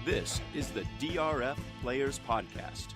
This is the DRF Players Podcast.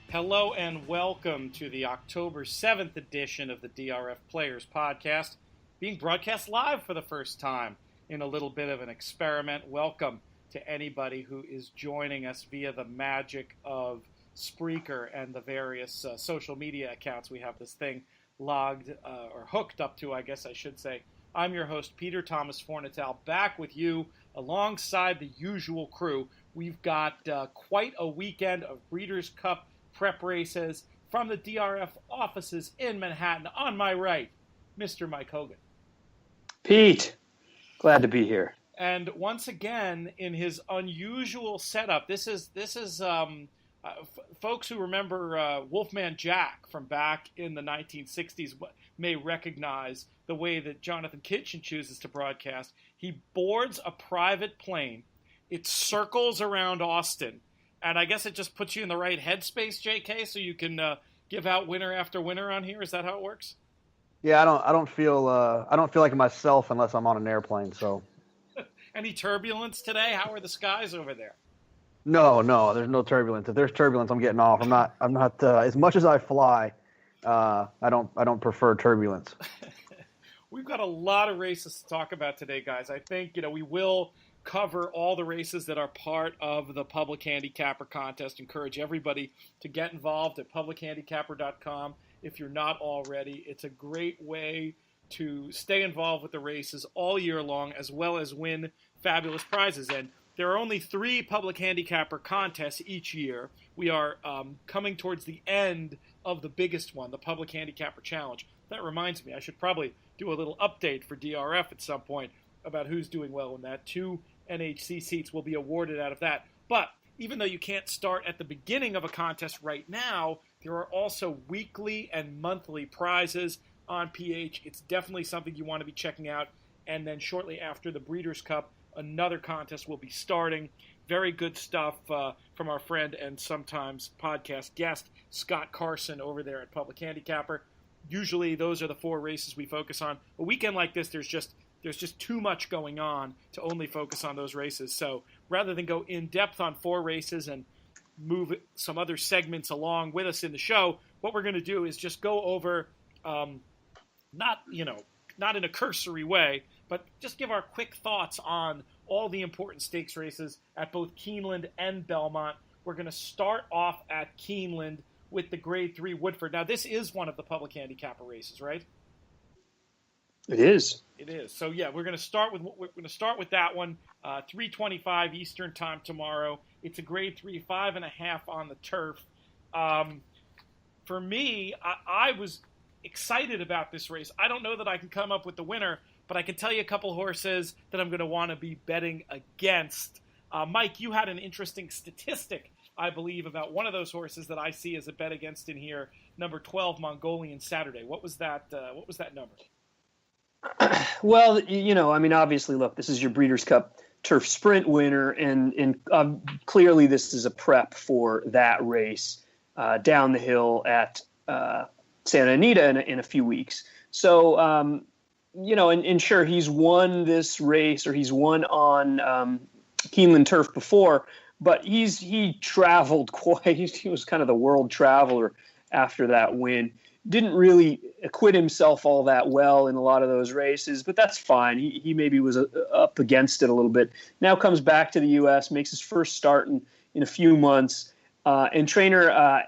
Hello and welcome to the October 7th edition of the DRF Players Podcast, being broadcast live for the first time in a little bit of an experiment. Welcome to anybody who is joining us via the magic of Spreaker and the various social media accounts we have this thing logged or hooked up to, I guess I should say. I'm your host, Peter Thomas Fornatale, back with you alongside the usual crew. We've got quite a weekend of Breeders' Cup prep races from the DRF offices in Manhattan. On my right, Mr. Mike Hogan. Pete, glad to be here. And once again, in his unusual setup, this is folks who remember Wolfman Jack from back in the 1960s may recognize the way that Jonathon Kinchen chooses to broadcast. He boards a private plane. It circles around Austin. And I guess it just puts you in the right headspace, JK, so you can give out winner after winner on here. Is that how it works? Yeah, I don't feel like myself unless I'm on an airplane. So, any turbulence today? How are the skies over there? No, there's no turbulence. If there's turbulence, I'm getting off. I'm not. As much as I fly, I don't prefer turbulence. We've got a lot of races to talk about today, guys. I think we will cover all the races that are part of the Public Handicapper contest. Encourage everybody to get involved at publichandicapper.com if you're not already. It's a great way to stay involved with the races all year long, as well as win fabulous prizes. And there are only 3 Public Handicapper contests each year. We are coming towards the end of the biggest one, the Public Handicapper Challenge. That reminds me, I should probably do a little update for DRF at some point about who's doing well in that. 2 NHC seats will be awarded out of that. But even though you can't start at the beginning of a contest right now, there are also weekly and monthly prizes on PH. It's definitely something you want to be checking out. And then shortly after the Breeders' Cup, another contest will be starting. Very good stuff from our friend and sometimes podcast guest, Scott Carson, over there at Public Handicapper. Usually those are the 4 races we focus on. A weekend like this, there's just too much going on to only focus on those races. So rather than go in-depth on 4 races and move some other segments along with us in the show, what we're going to do is just go over, not in a cursory way, but just give our quick thoughts on all the important stakes races at both Keeneland and Belmont. We're going to start off at Keeneland with the Grade 3 Woodford. Now, this is one of the Public Handicapper races, right? It is. It is. So yeah, we're going to start with that one. 3:25 Eastern time tomorrow. It's a Grade 3, 5.5 on the turf. For me, I was excited about this race. I don't know that I can come up with the winner, but I can tell you a couple horses that I'm going to want to be betting against. Mike, you had an interesting statistic, I believe, about one of those horses that I see as a bet against in here. Number 12, Mongolian Saturday. What was that? What was that number? Well, obviously, look, this is your Breeders' Cup Turf Sprint winner, and clearly this is a prep for that race down the hill at Santa Anita in a few weeks. So, and sure, he's won this race, or he's won on Keeneland turf before, but he traveled quite. He was kind of the world traveler after that win. Didn't really acquit himself all that well in a lot of those races, but that's fine. He maybe was up against it a little bit. Now comes back to the U.S., makes his first start in a few months, and trainer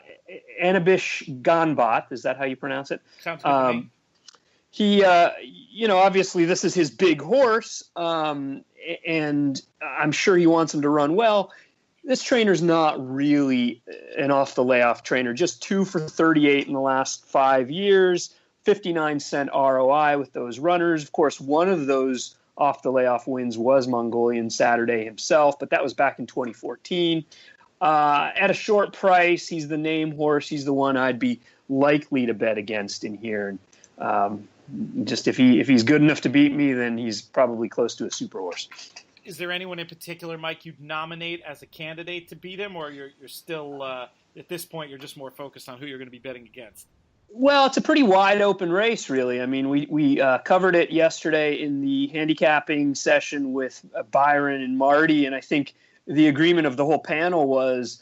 Anabish Ganbat, is that how you pronounce it? Sounds good to me. He, obviously this is his big horse, and I'm sure he wants him to run well. This trainer's not really an off-the-layoff trainer. Just 2 for 38 in the last 5 years, 59-cent ROI with those runners. Of course, one of those off-the-layoff wins was Mongolian Saturday himself, but that was back in 2014. At a short price, he's the name horse. He's the one I'd be likely to bet against in here. Just if he's good enough to beat me, then he's probably close to a super horse. Is there anyone in particular, Mike, you'd nominate as a candidate to beat him, or you're still at this point you're just more focused on who you're going to be betting against? Well, it's a pretty wide open race, really. I mean, we covered it yesterday in the handicapping session with Byron and Marty, and I think the agreement of the whole panel was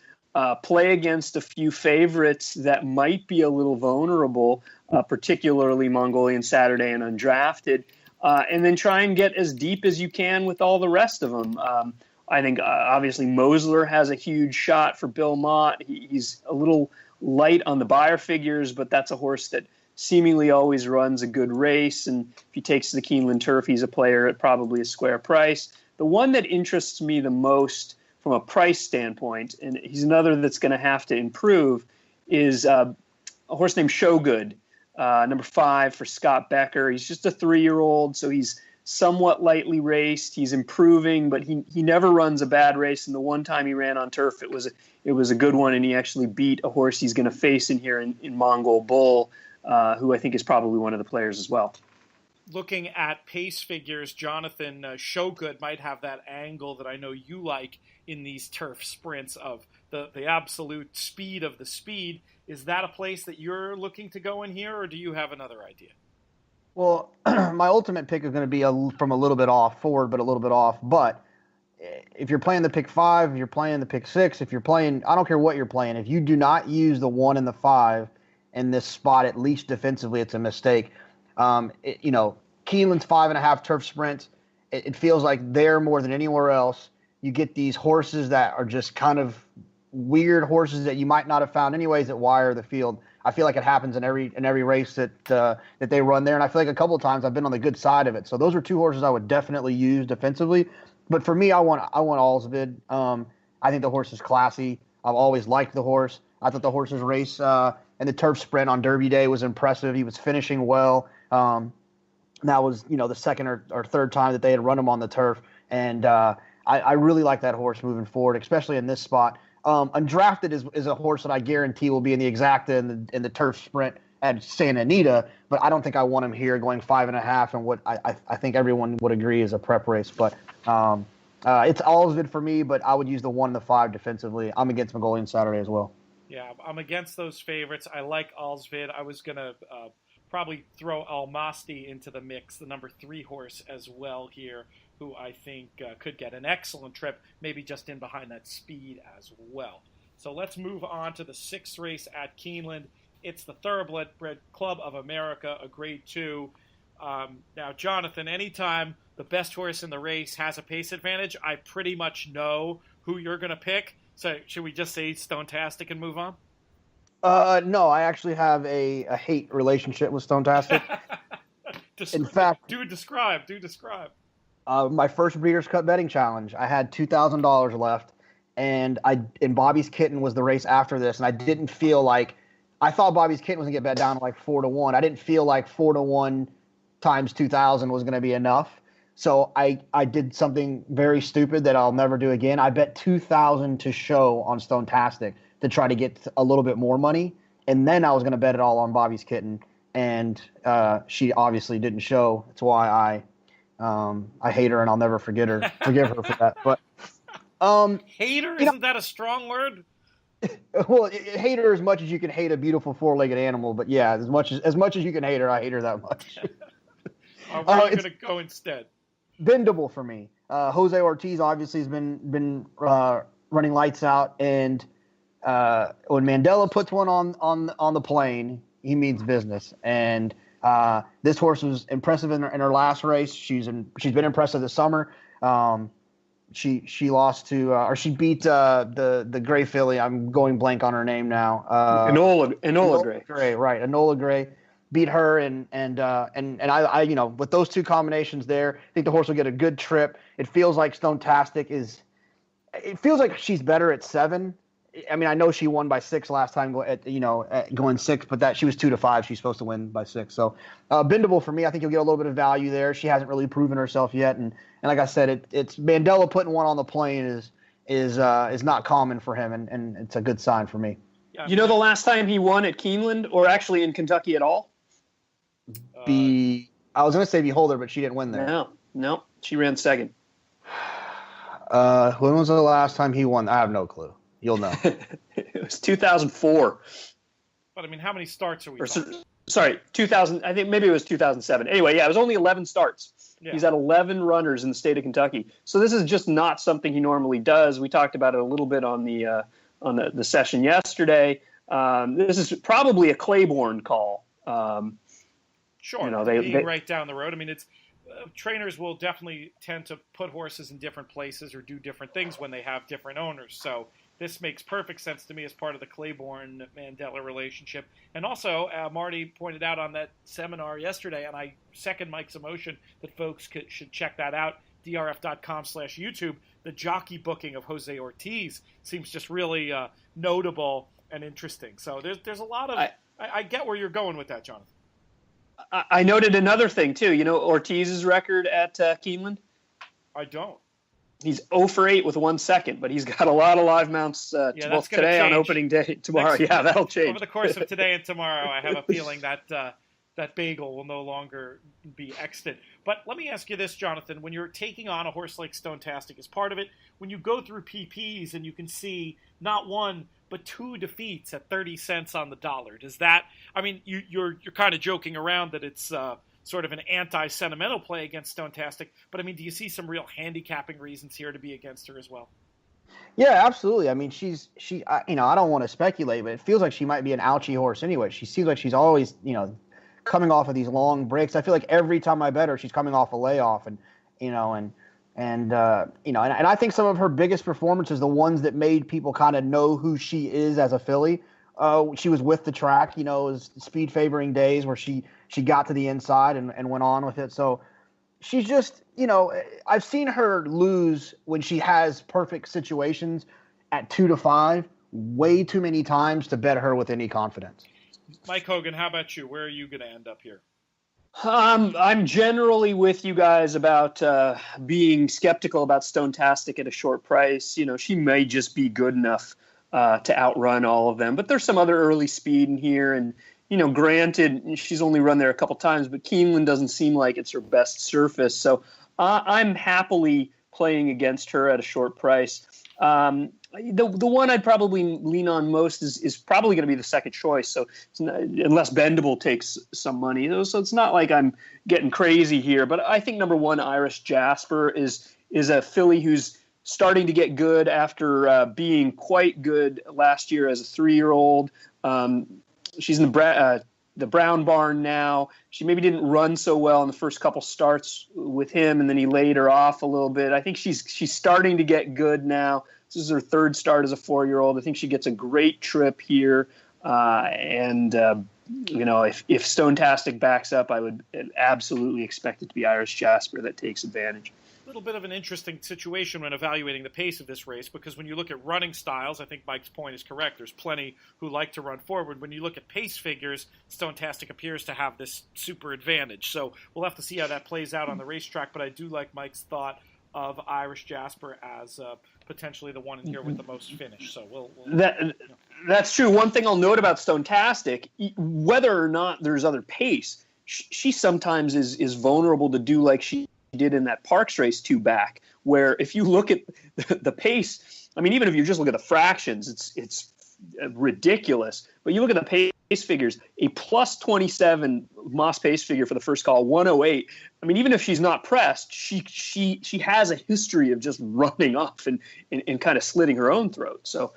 play against a few favorites that might be a little vulnerable, particularly Mongolian Saturday and Undrafted, and then try and get as deep as you can with all the rest of them. I think obviously Mosler has a huge shot for Belmont. He's a little light on the buyer figures, but that's a horse that seemingly always runs a good race. And if he takes the Keeneland turf, he's a player at probably a square price. The one that interests me the most from a price standpoint, and he's another that's going to have to improve, is a horse named Shogood, number 5 for Scott Becker. He's just a 3-year-old, so he's somewhat lightly raced. He's improving, but he never runs a bad race. And the one time he ran on turf, it was a good one, and he actually beat a horse he's going to face in here in Mongol Bull, who I think is probably one of the players as well. Looking at pace figures, Jonathon, Shogood might have that angle that I know you like in these turf sprints of the absolute speed of the speed. Is that a place that you're looking to go in here, or do you have another idea? Well, my ultimate pick is going to be from a little bit off, forward, but a little bit off. But if you're playing the pick 5, if you're playing the pick 6, if you're playing, I don't care what you're playing. If you do not use the 1 and the 5 in this spot, at least defensively, it's a mistake. Keeneland's 5.5 turf sprints. It feels like there more than anywhere else. You get these horses that are just kind of weird horses that you might not have found anyways that wire the field. I feel like it happens in every race that they run there, and I feel like a couple of times I've been on the good side of it. So those are 2 horses I would definitely use defensively. But for me, I want Alsvid. I think the horse is classy. I've always liked the horse. I thought the horse's race in the turf sprint on Derby Day was impressive. He was finishing well. That was the second or third time that they had run him on the turf, and I really like that horse moving forward, especially in this spot. Undrafted is a horse that I guarantee will be in the exacta in the turf sprint at Santa Anita, but I don't think I want him here going 5.5 and what I think everyone would agree is a prep race. But it's Alsvid for me, but I would use the 1 and the 5 defensively. I'm against Mongolian Saturday as well. Yeah, I'm against those favorites. I like Alsvid. I was going to probably throw Almasti into the mix, the number 3 horse as well here, who I think could get an excellent trip, maybe just in behind that speed as well. So let's move on to the 6th race at Keeneland. It's the Thoroughbred Club of America, a Grade 2. Now, Jonathon, anytime the best horse in the race has a pace advantage, I pretty much know who you're going to pick. So should we just say Stonetastic and move on? No, I actually have a hate relationship with Stonetastic. In fact, do describe. My first Breeders' Cup betting challenge, I had $2,000 left, and Bobby's Kitten was the race after this, and I didn't feel like I thought Bobby's Kitten was gonna get bet down to like 4-1. I didn't feel like 4-1 times 2,000 was gonna be enough, so I did something very stupid that I'll never do again. I bet 2,000 to show on Stonetastic to try to get a little bit more money, and then I was gonna bet it all on Bobby's Kitten, and she obviously didn't show. That's why I hate her, and I'll never forgive her for that. But hater, isn't that a strong word? Well, hate her as much as you can hate a beautiful 4-legged animal. But yeah, as much as you can hate her, I hate her that much. Where are you going to go instead? Bendable for me. Jose Ortiz obviously has been running lights out, and when Mandela puts one on the plane, he means business. And this horse was impressive in her last race. She's been impressive this summer. She lost to or she beat the Gray filly. I'm going blank on her name now. Enola Gray. Right? Enola Gray beat her, and I with those 2 combinations there, I think the horse will get a good trip. It feels like Stonetastic it feels like she's better at 7. I mean, I know she won by 6 last time, going 6, but that she was 2-5. She's supposed to win by 6. So, bendable for me. I think you'll get a little bit of value there. She hasn't really proven herself yet, and like I said, it's Mandela putting one on the plane is not common for him, and it's a good sign for me. Yeah, the last time he won at Keeneland, or actually in Kentucky at all? I was going to say Beholder, but she didn't win there. No, she ran second. When was the last time he won? I have no clue. You'll know. It was 2004. But I mean, how many starts are we talking? Sorry, 2000. I think maybe it was 2007. Anyway, yeah, it was only 11 starts. Yeah. He's had 11 runners in the state of Kentucky. So this is just not something he normally does. We talked about it a little bit on the session yesterday. This is probably a Claiborne call. Sure, being right down the road. I mean, it's trainers will definitely tend to put horses in different places or do different things when they have different owners. So this makes perfect sense to me as part of the Claiborne-Mandela relationship. And also, Marty pointed out on that seminar yesterday, and I second Mike's emotion that folks should check that out, drf.com/YouTube. The jockey booking of Jose Ortiz seems just really notable and interesting. So there's a lot of I get where you're going with that, Jonathan. I noted another thing, too. You know Ortiz's record at Keeneland? I don't. He's 0 for 8 with 1 second, but he's got a lot of live mounts both today on opening day, tomorrow. That'll change. Over the course of today and tomorrow, I have a feeling that that bagel will no longer be extant. But let me ask you this, Jonathan. When you're taking on a horse like Stonetastic as part of it, when you go through PPs and you can see not one but 2 defeats at 30 cents on the dollar, does that – I mean, you're kind of joking around that it's sort of an anti-sentimental play against Stonetastic, but I mean, do you see some real handicapping reasons here to be against her as well? Yeah, absolutely. I mean, I don't want to speculate, but it feels like she might be an ouchie horse anyway. She seems like she's always, coming off of these long breaks. I feel like every time I bet her, she's coming off a layoff, and I think some of her biggest performances, the ones that made people kind of know who she is as a filly. She was with the track, it was speed favoring days where she got to the inside and went on with it. So she's just, I've seen her lose when she has perfect situations at 2-5 way too many times to bet her with any confidence. Mike Hogan, how about you? Where are you going to end up here? I'm generally with you guys about being skeptical about Stonetastic at a short price. She may just be good enough to outrun all of them, but there's some other early speed in here. And, granted, she's only run there a couple times, but Keeneland doesn't seem like it's her best surface. So I'm happily playing against her at a short price. The one I'd probably lean on most is probably going to be the second choice. So unless Bendable takes some money, so it's not like I'm getting crazy here. But I think number 1, Irish Jasper, is a filly who's starting to get good after being quite good last year as a 3-year-old. She's in the Brown Barn now. She maybe didn't run so well in the first couple starts with him, and then he laid her off a little bit. I think she's starting to get good now. This is her 3rd start as a 4-year-old. I think she gets a great trip here. If Stonetastic backs up, I would absolutely expect it to be Irish Jasper that takes advantage. A little bit of an interesting situation when evaluating the pace of this race, because when you look at running styles, I think Mike's point is correct. There's plenty who like to run forward. When you look at pace figures, Stonetastic appears to have this super advantage. So we'll have to see how that plays out on the racetrack, but I do like Mike's thought of Irish Jasper as potentially the one in here with the most finish. So that's true. One thing I'll note about Stonetastic, whether or not there's other pace, she sometimes is vulnerable to do like she did in that Parks race 2 back, where if you look at the pace, I mean, even if you just look at the fractions, it's ridiculous. But you look at the pace figures, a plus 27 Moss pace figure for the first call, 108. I mean, even if she's not pressed, she has a history of just running off and kind of slitting her own throat. So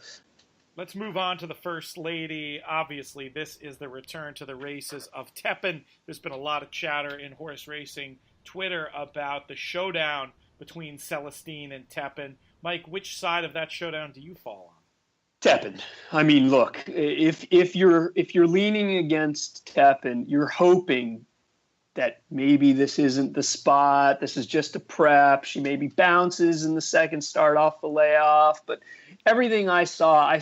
let's move on to the First Lady. Obviously, this is the return to the races of Tepin. There's been a lot of chatter in horse racing Twitter about the showdown between Celestine and Tepin. Mike, which side of that showdown do you fall on? Tepin. I mean, look, if you're leaning against Tepin, you're hoping that maybe this isn't the spot. This is just a prep. She maybe bounces in the second start off the layoff. But everything I saw a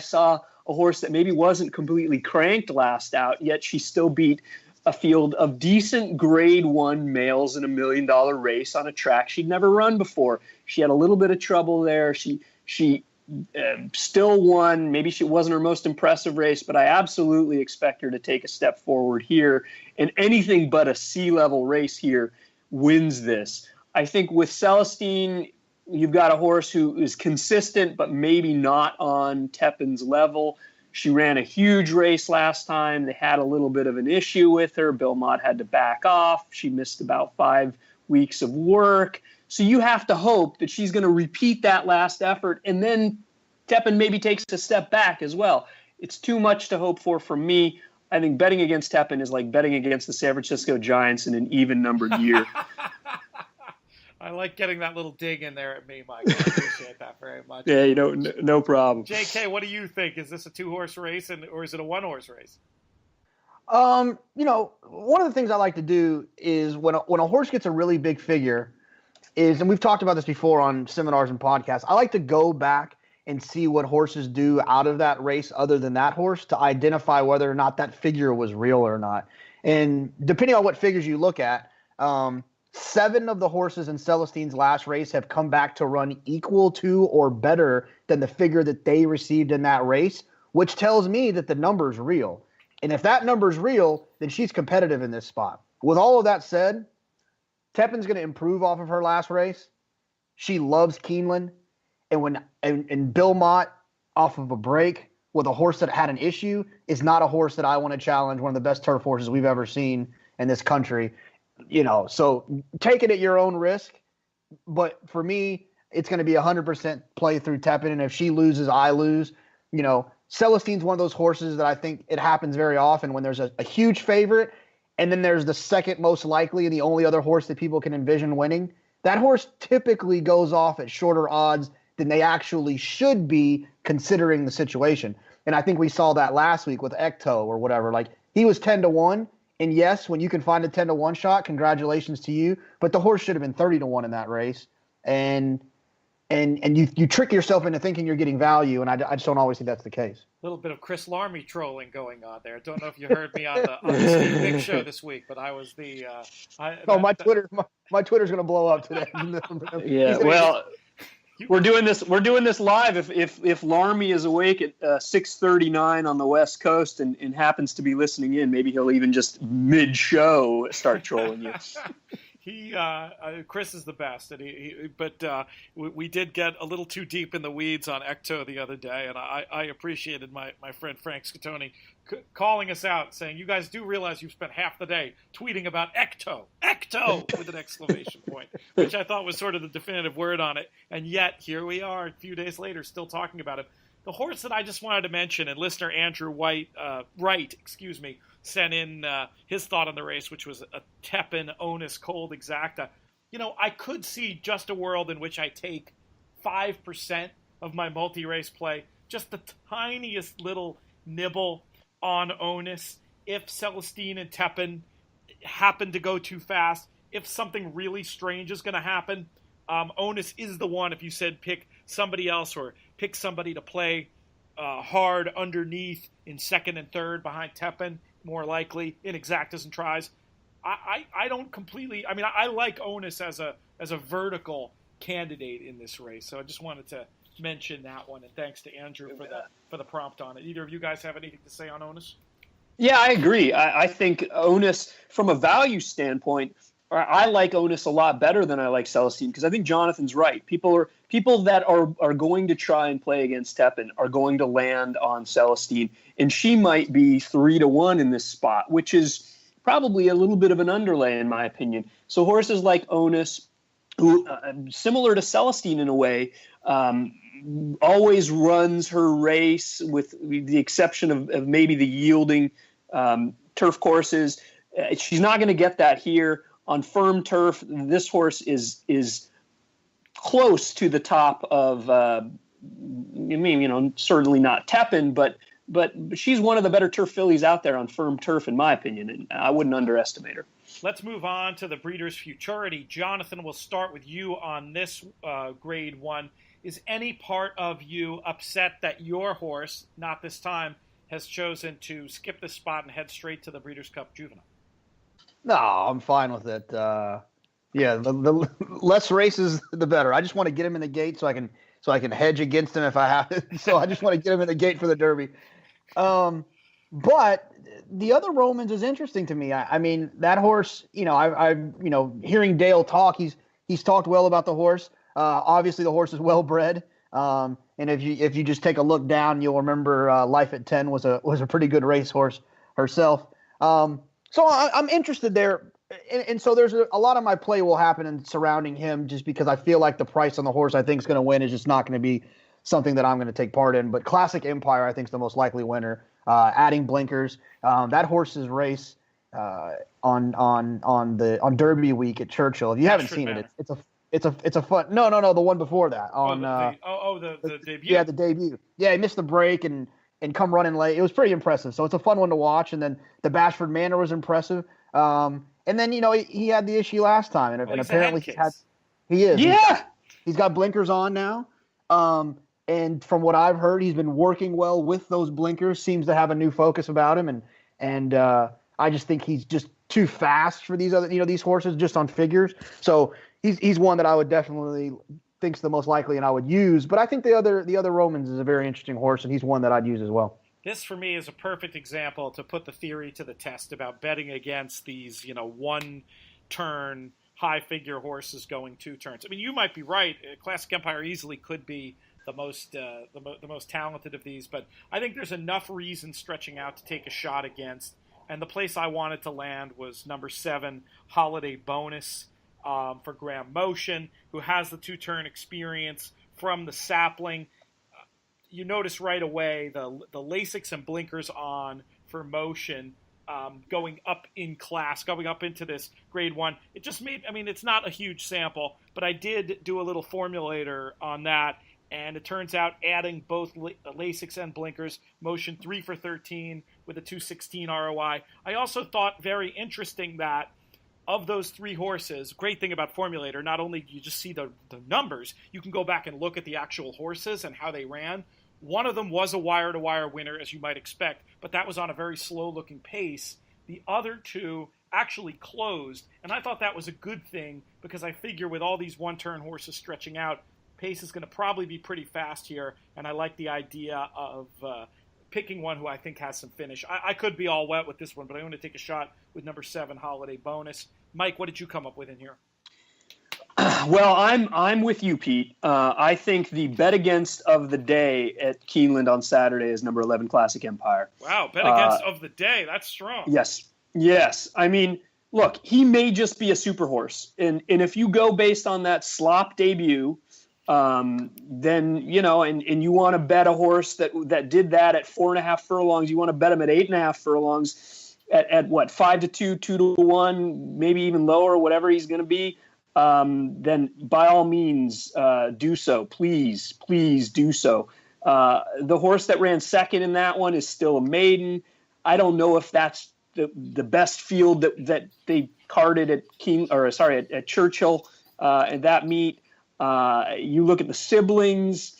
horse that maybe wasn't completely cranked last out, yet she still beat a field of decent grade 1 males in $1 million race on a track she'd never run before. She had a little bit of trouble there. She still won. Maybe it wasn't her most impressive race, but I absolutely expect her to take a step forward here. And anything but a C-level race here wins this. I think with Celestine, you've got a horse who is consistent, but maybe not on Tepin's level. She ran a huge race last time. They had a little bit of an issue with her. Belmont had to back off. She missed about 5 weeks of work. So you have to hope that she's going to repeat that last effort, and then Tepin maybe takes a step back as well. It's too much to hope for from me. I think betting against Tepin is like betting against the San Francisco Giants in an even-numbered year. I like getting that little dig in there at me, Mike. I appreciate that very much. Yeah, no problem. JK, what do you think? Is this a 2-horse race or is it a 1-horse race? One of the things I like to do is when a horse gets a really big figure and we've talked about this before on seminars and podcasts, I like to go back and see what horses do out of that race other than that horse to identify whether or not that figure was real or not. And depending on what figures you look at, 7 of the horses in Celestine's last race have come back to run equal to or better than the figure that they received in that race, which tells me that the number's real. And if that number's real, then she's competitive in this spot. With all of that said, Tepin's going to improve off of her last race. She loves Keeneland. And Belmont off of a break with a horse that had an issue is not a horse that I want to challenge, one of the best turf horses we've ever seen in this country. So take it at your own risk. But for me, it's going to be 100% play through Tepin. And if she loses, I lose. Celestine's one of those horses that I think it happens very often when there's a huge favorite and then there's the second most likely and the only other horse that people can envision winning. That horse typically goes off at shorter odds than they actually should be considering the situation. And I think we saw that last week with Ecto or whatever. Like, he was 10-1. And yes, when you can find a 10-1 shot, congratulations to you. But the horse should have been 30-1 in that race. And you trick yourself into thinking you're getting value, and I just don't always think that's the case. A little bit of Chris Larmy trolling going on there. Don't know if you heard me on the Steve Big Show this week, but I was the. My Twitter's going to blow up today. Yeah, well, we're doing this live. If Larmy is awake at 6:39 on the West Coast and happens to be listening in, maybe he'll even just mid-show start trolling you. Chris is the best, and but we did get a little too deep in the weeds on Ecto the other day, and I appreciated my friend Frank Scatoni calling us out, saying, "You guys do realize you've spent half the day tweeting about Ecto with an exclamation point," which I thought was sort of the definitive word on it, and yet here we are a few days later still talking about it. The horse that I just wanted to mention, and listener Andrew Wright, sent in his thought on the race, which was a Tepin Onus Cold Exacta. I could see just a world in which I take 5% of my multi-race play, just the tiniest little nibble on Onus, if Celestine and Tepin happen to go too fast, if something really strange is going to happen. Onus is the one, if you said pick somebody else or pick somebody to play hard underneath in second and third behind Tepin, more likely in exactas and tries. I don't completely. I mean, I like Onus as a vertical candidate in this race. So I just wanted to mention that one, and thanks to Andrew for the prompt on it. Either of you guys have anything to say on Onus? Yeah, I agree. I think Onus, from a value standpoint, I like Onus a lot better than I like Celestine, because I think Jonathon's right. People that are going to try and play against Tepin are going to land on Celestine, and she might be 3-1 in this spot, which is probably a little bit of an underlay in my opinion. So horses like Onus, who similar to Celestine in a way, always runs her race with the exception of maybe the yielding turf courses. She's not going to get that here. On firm turf, this horse is close to the top of, certainly not Tepin, but she's one of the better turf fillies out there on firm turf, in my opinion, and I wouldn't underestimate her. Let's move on to the Breeders' Futurity. Jonathan, we'll start with you on this grade 1. Is any part of you upset that your horse, not this time, has chosen to skip this spot and head straight to the Breeders' Cup Juvenile? No, I'm fine with it. The less races, the better. I just want to get him in the gate so I can hedge against him if I have to. So I just want to get him in the gate for the Derby. But the other Romans is interesting to me. I mean, that horse. Hearing Dale talk, he's talked well about the horse. Obviously, the horse is well bred. And if you just take a look down, you'll remember Life at 10 was a pretty good racehorse herself. So I'm interested there. And so there's a lot of my play will happen in surrounding him just because I feel like the price on the horse I think is going to win is just not going to be something that I'm going to take part in. But Classic Empire, I think, is the most likely winner. Adding blinkers. That horse's race on Derby week at Churchill. If you haven't seen it, it's a fun. No, the one before that the debut. Yeah, the debut. Yeah, he missed the break and come running late. It was pretty impressive. So it's a fun one to watch. And then the Bashford Manor was impressive. And then he had the issue last time, and apparently he is. Yeah, he's got blinkers on now. And from what I've heard, he's been working well with those blinkers. Seems to have a new focus about him, and I just think he's just too fast for these other these horses just on figures. So he's one that I would definitely think's the most likely, and I would use. But I think the other Romans is a very interesting horse, and he's one that I'd use as well. This, for me, is a perfect example to put the theory to the test about betting against these, one-turn, high-figure horses going 2 turns. I mean, you might be right. Classic Empire easily could be the most talented of these, but I think there's enough reason stretching out to take a shot against. And the place I wanted to land was number 7, Holiday Bonus for Graham Motion, who has the 2-turn experience from the sapling. You notice right away the Lasix and blinkers on for Motion going up in class, going up into this grade 1. It just it's not a huge sample, but I did do a little formulator on that, and it turns out adding both Lasix and blinkers, Motion 3 for 13 with a 216 ROI. I also thought very interesting that of those 3 horses, great thing about formulator, not only do you just see the numbers, you can go back and look at the actual horses and how they ran. One of them was a wire-to-wire winner, as you might expect, but that was on a very slow-looking pace. The other 2 actually closed, and I thought that was a good thing because I figure with all these one-turn horses stretching out, pace is going to probably be pretty fast here, and I like the idea of picking one who I think has some finish. I could be all wet with this one, but I want to take a shot with number 7, Holiday Bonus. Mike, what did you come up with in here? Well, I'm with you, Pete. I think the bet against of the day at Keeneland on Saturday is number 11, Classic Empire. Wow, bet against of the day. That's strong. Yes. I mean, look, he may just be a super horse. And if you go based on that slop debut, then, and you want to bet a horse that did that at 4.5 furlongs, you want to bet him at 8.5 furlongs at what, 5-2, 2-1, maybe even lower, whatever he's going to be. Then by all means do so. Please do so. The horse that ran second in that one is still a maiden. I don't know if that's the best field that they carded at Churchill at that meet. You look at the siblings.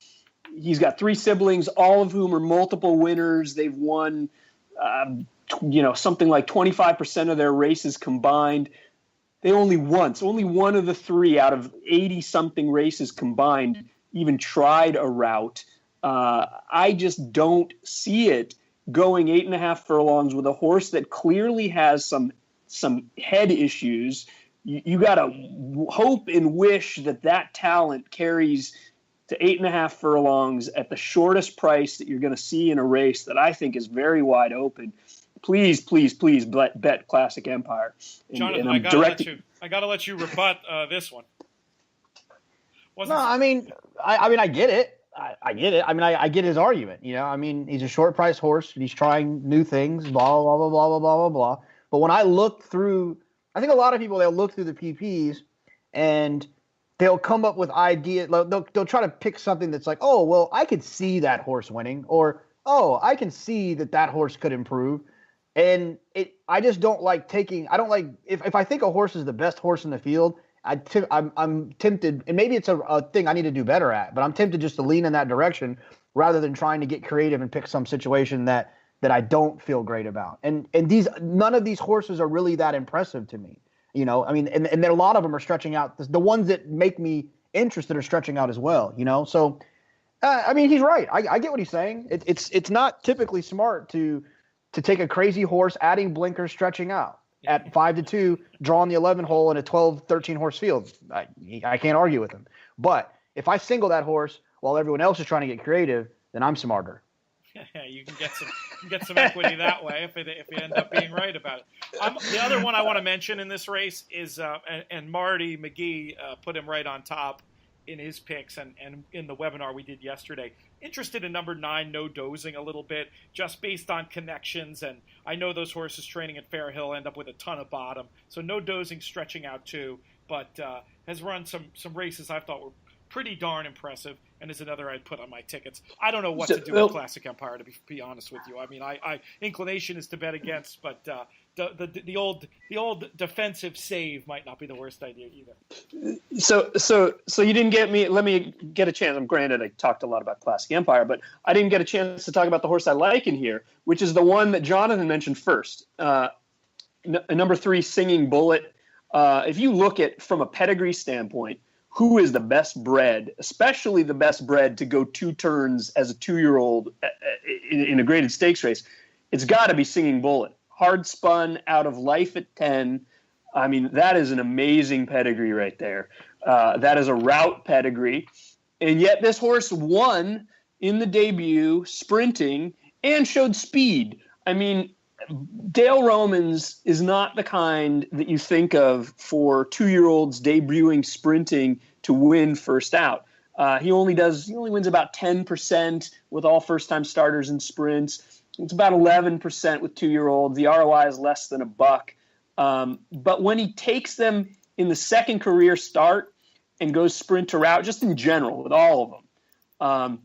He's got 3 siblings, all of whom are multiple winners. They've won something like 25% of their races combined. They only one of the 3 out of 80-something races combined even tried a route. I just don't see it going 8.5 furlongs with a horse that clearly has some head issues. You got to hope and wish that talent carries to 8.5 furlongs at the shortest price that you're going to see in a race that I think is very wide open. Please bet Classic Empire. Jonathon, I gotta let you rebut this one. I get it. I get it. I get his argument. He's a short price horse. He's trying new things. Blah blah blah blah blah blah blah. But when I look through, I think a lot of people they'll look through the PPs and they'll come up with ideas. They'll try to pick something that's like, oh well, I could see that horse winning, or oh, I can see that horse could improve. And I just don't like taking. I don't like if I think a horse is the best horse in the field. I'm tempted, and maybe it's a thing I need to do better at. But I'm tempted just to lean in that direction rather than trying to get creative and pick some situation that I don't feel great about. And none of these horses are really that impressive to me. And then a lot of them are stretching out. The ones that make me interested are stretching out as well. So he's right. I get what he's saying. It's not typically smart to take a crazy horse, adding blinkers, stretching out at 5-2, drawing the 11 hole in a 12, 13 horse field. I can't argue with him. But if I single that horse, while everyone else is trying to get creative, then I'm smarter. Yeah, you can get some equity that way if you end up being right about it. The other one I want to mention in this race is, and Marty McGee put him right on top in his picks and in the webinar we did yesterday. Interested in number 9, No Dozing, a little bit, just based on connections. And I know those horses training at Fair Hill end up with a ton of bottom. So No Dozing stretching out too, but has run some races I thought were pretty darn impressive, and is another I'd put on my tickets. I don't know what to do with Classic Empire, to be honest with you. I mean, I inclination is to bet against, but the old defensive save might not be the worst idea either. So you didn't get me. Let me get a chance. Granted, I talked a lot about Classic Empire, but I didn't get a chance to talk about the horse I like in here, which is the one that Jonathon mentioned first. Number 3, Singing Bullet. If you look at from a pedigree standpoint, who is the best bred, especially the best bred to go 2 turns as a 2-year-old in a graded stakes race, it's got to be Singing Bullet. Hard spun out of Life at 10. I mean, that is an amazing pedigree right there. That is a route pedigree. And yet this horse won in the debut, sprinting, and showed speed. I mean, Dale Romans is not the kind that you think of for 2-year-olds debuting sprinting to win first out. He only wins about 10% with all first-time starters in sprints. It's about 11% with 2-year-olds. The ROI is less than $1. But when he takes them in the second career start and goes sprint to route, just in general with all of them,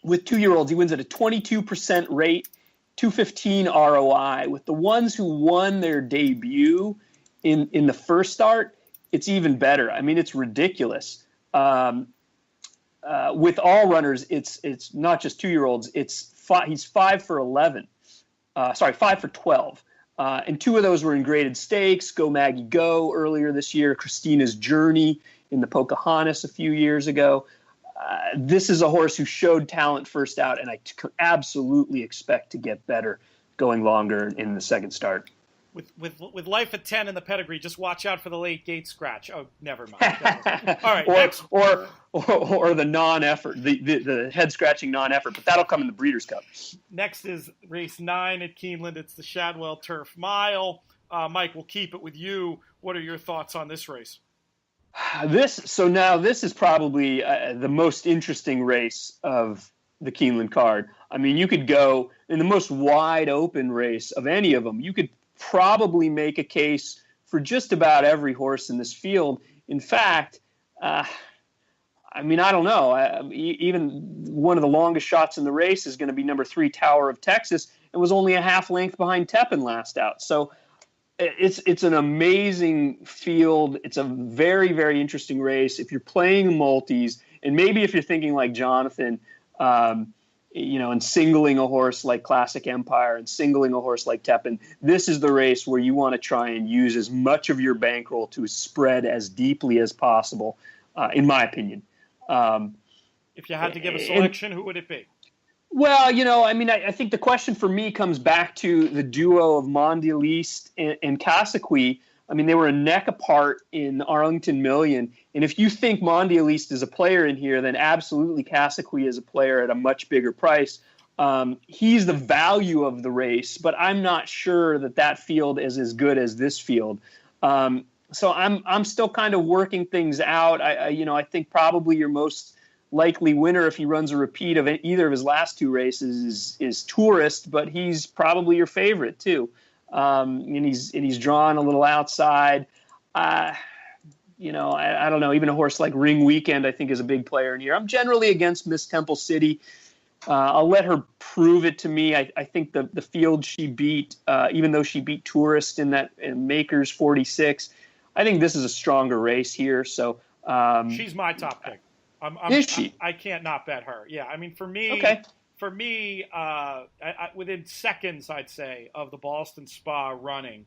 with 2-year-olds, he wins at a 22% rate. 215 ROI. With the ones who won their debut in the first start, it's even better. I mean, it's ridiculous. With all runners, it's not just 2-year-olds. He's 5 for 11. 5 for 12. And 2 of those were in graded stakes. Go Maggie Go earlier this year. Christina's Journey in the Pocahontas a few years ago. This is a horse who showed talent first out, and I absolutely expect to get better going longer in the second start. With Life at 10 in the pedigree, just watch out for the late gate scratch. Oh, never mind. All right, next. Or the non-effort, the head-scratching non-effort, but that'll come in the Breeders' Cup. Next is race 9 at Keeneland. It's the Shadwell Turf Mile. Mike, we'll keep it with you. What are your thoughts on this race? This is probably the most interesting race of the Keeneland card. I mean, you could go in the most wide open race of any of them. You could probably make a case for just about every horse in this field. In fact, I don't know. Even one of the longest shots in the race is going to be number 3, Tower of Texas, and was only a half length behind Tepin last out. So it's an amazing field. It's a very, very interesting race. If you're playing multis, and maybe if you're thinking like Jonathon, and singling a horse like Classic Empire and singling a horse like Tepin, this is the race where you want to try and use as much of your bankroll to spread as deeply as possible, in my opinion. If you had to give a selection, who would it be? Well, I think the question for me comes back to the duo of Mondialiste and Cassequi. I mean, they were a neck apart in Arlington Million. And if you think Mondialiste is a player in here, then absolutely Cassequi is a player at a much bigger price. He's the value of the race, but I'm not sure that field is as good as this field. So I'm still kind of working things out. I think probably your most likely winner if he runs a repeat of either of his last 2 races is Tourist, but he's probably your favorite too. And he's drawn a little outside. I don't know. Even a horse like Ring Weekend, I think, is a big player in here. I'm generally against Miss Temple City. I'll let her prove it to me. I think the field she beat, even though she beat Tourist in Makers 46, I think this is a stronger race here. So she's my top pick. Is she? I can't not bet her. Yeah, I mean, for me, okay. Within seconds, I'd say, of the Boston Spa running,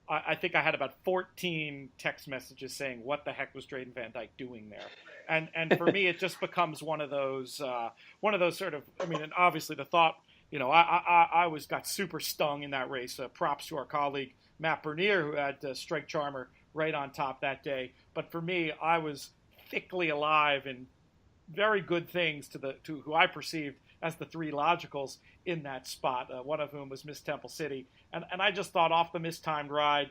I think I had about 14 text messages saying, "What the heck was Drayden Van Dyke doing there?" And for me, it just becomes one of those sort of. I mean, and obviously the thought, I got super stung in that race. Props to our colleague Matt Bernier, who had Strike Charmer right on top that day. But for me, I was thickly alive in very good things to who I perceived as the three logicals in that spot. One of whom was Miss Temple City, and I just thought off the mistimed ride,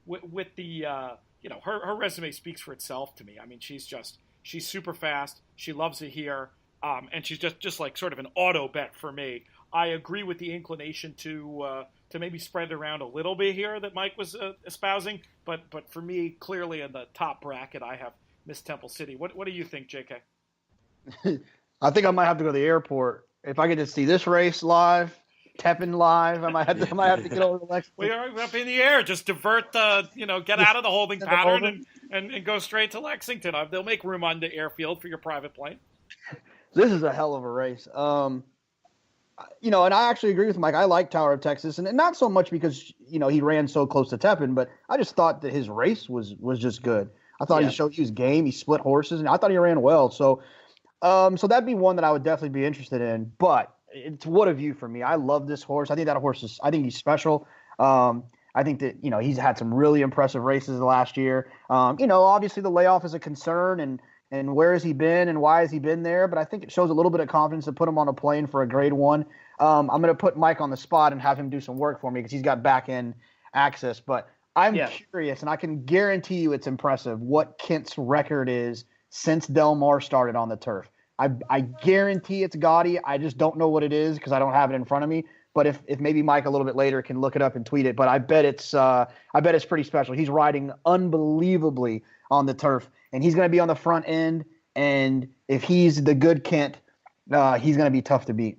with the her resume speaks for itself to me. I mean, she's super fast. She loves it here, and she's just like sort of an auto bet for me. I agree with the inclination to maybe spread it around a little bit here that Mike was espousing, but for me, clearly in the top bracket, I have Miss Temple City. What do you think, JK? I think I might have to go to the airport if I get to see this race live, Tepin live. I might have to get over to Lexington. We are up in the air. Just divert get out of the holding pattern and go straight to Lexington. They'll make room on the airfield for your private plane. This is a hell of a race. And I actually agree with Mike. I like Tower of Texas, and not so much because, he ran so close to Tepin, but I just thought that his race was just good. I thought he was game. He split horses, and I thought he ran well. So that'd be one that I would definitely be interested in. But it's what a view for me. I love this horse. I think that horse I think he's special. I think that, he's had some really impressive races last year. Obviously the layoff is a concern, and where has he been and why has he been there? But I think it shows a little bit of confidence to put him on a plane for a grade one. I'm going to put Mike on the spot and have him do some work for me because he's got back end access. But I'm curious, and I can guarantee you it's impressive what Kent's record is since Del Mar started on the turf. I guarantee it's gaudy. I just don't know what it is because I don't have it in front of me. But if maybe Mike a little bit later can look it up and tweet it. But I bet it's pretty special. He's riding unbelievably on the turf, and he's going to be on the front end. And if he's the good Kent, he's going to be tough to beat.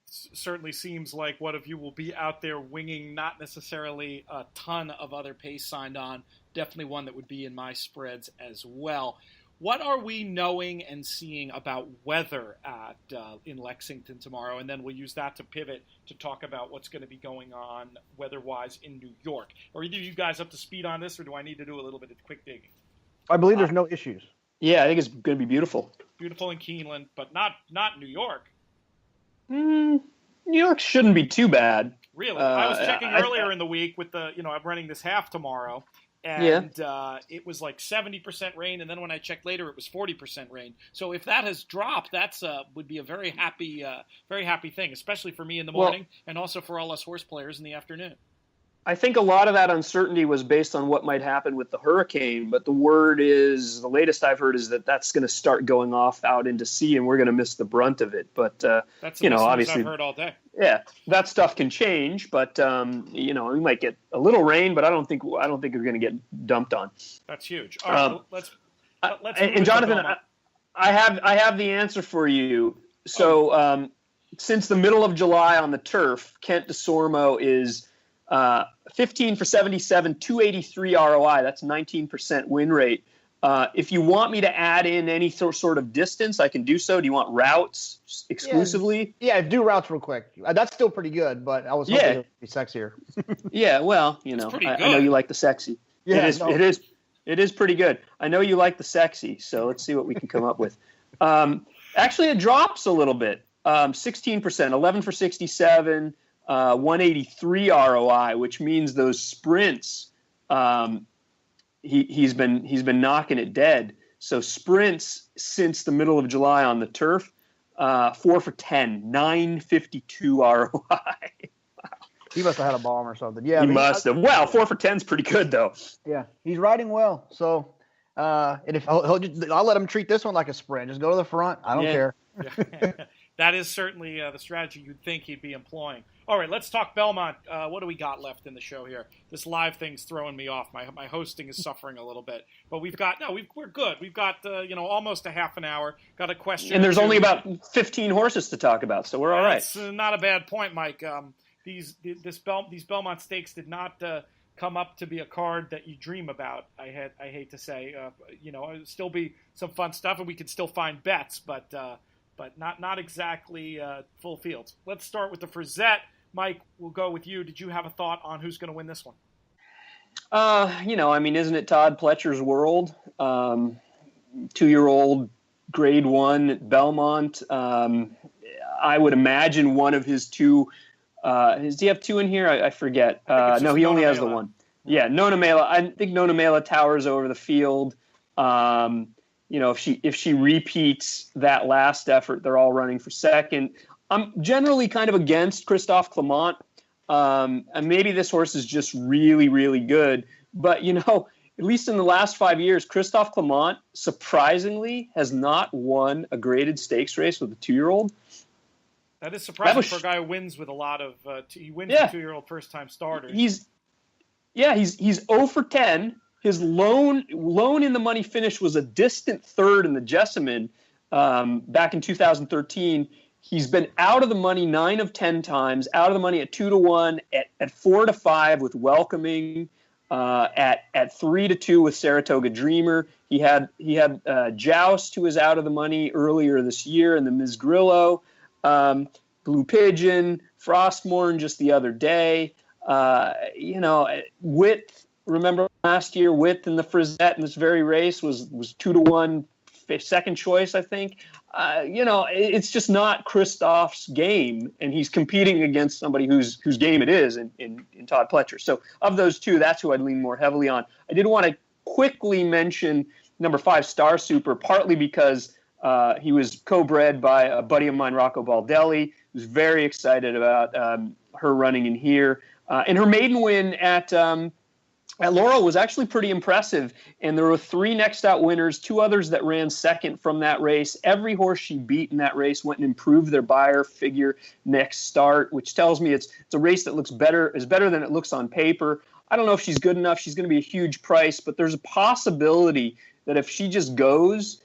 Certainly seems like one of you will be out there winging, not necessarily a ton of other pace signed on. Definitely one that would be in my spreads as well. What are we knowing and seeing about weather in Lexington tomorrow? And then we'll use that to pivot to talk about what's going to be going on weather-wise in New York. Are either of you guys up to speed on this, or do I need to do a little bit of quick digging? I believe there's no issues. Yeah, I think it's going to be beautiful. Beautiful in Keeneland, but not New York. New York shouldn't be too bad. Really? I was checking earlier in the week with I'm running this half tomorrow. And it was like 70% rain, and then when I checked later, it was 40% rain. So if that has dropped, that's would be a very happy thing, especially for me in the morning, and also for all us horse players in the afternoon. I think a lot of that uncertainty was based on what might happen with the hurricane, but the latest I've heard is that that's going to start going off out into sea, and we're going to miss the brunt of it. But that's the obviously I've heard all day. Yeah, that stuff can change, but we might get a little rain, but I don't think we're going to get dumped on. That's huge. All right, let's. And Jonathon, I have the answer for you. So since the middle of July on the turf, Kent DeSormo is 15 for 77, 283 ROI. That's 19% win rate. If you want me to add in any sort of distance, I can do so. Do you want routes exclusively? Yeah, do routes real quick. That's still pretty good, but I was hoping it would be sexier. Yeah, well, I know you like the sexy. Yeah, it is pretty good. I know you like the sexy, so let's see what we can come up with. Actually, it drops a little bit. 16%, 11 for 67, 183 ROI, which means those sprints. He's been knocking it dead. So sprints since the middle of July on the turf, 4 for 10, 952 ROI. Wow. He must have had a bomb or something. Yeah, he must have. Well, 4 for 10 is pretty good though. Yeah, he's riding well. So, and if I'll let him treat this one like a sprint. Just go to the front. I don't care. That is certainly the strategy you'd think he'd be employing. All right, let's talk Belmont. What do we got left in the show here? This live thing's throwing me off. My hosting is suffering a little bit, but we're good. We've got almost a half an hour. Got a question, and there's only about 15 horses to talk about, so we're all right. That's not a bad point, Mike. These Belmont Stakes did not come up to be a card that you dream about. I hate to say, it'll still be some fun stuff, and we can still find bets, but not exactly full fields. Let's start with the Frizette. Mike, we'll go with you. Did you have a thought on who's going to win this one? Isn't it Todd Pletcher's world? 2-year-old grade one at Belmont. I would imagine one of his two. Does he have two in here? I forget. No, he only has the one. Yeah, Nona Mela. I think Nona Mela towers over the field. if she repeats that last effort, they're all running for second. I'm generally kind of against Christophe Clement. And maybe this horse is just really, really good. But, at least in the last 5 years, Christophe Clement, surprisingly, has not won a graded stakes race with a 2-year-old. That is surprising for a guy who wins with a lot of he wins with 2-year-old first-time starters. He's 0 for 10. His lone in the money finish was a distant third in the Jessamine back in 2013. He's been out of the money 9 of 10 times, out of the money at 2-1, at 4-5 with Welcoming, at 3-2 with Saratoga Dreamer. He had Joust, who was out of the money earlier this year, and the Ms. Grillo, Blue Pigeon, Frostmorn just the other day. Witt, remember last year, Witt in the Frisette in this very race was 2-1 second choice, I think. It's just not Christophe's game, and he's competing against somebody whose game it is in Todd Pletcher. So of those two, that's who I'd lean more heavily on. I did want to quickly mention number 5, Star Super, partly because he was co-bred by a buddy of mine, Rocco Baldelli, who's very excited about her running in here. And her maiden win at Laurel was actually pretty impressive, and there were 3 next out winners, 2 others that ran second from that race. Every horse she beat in that race went and improved their Beyer figure next start, which tells me it's a race that is better than it looks on paper. I don't know if she's good enough. She's going to be a huge price, but there's a possibility that if she just goes,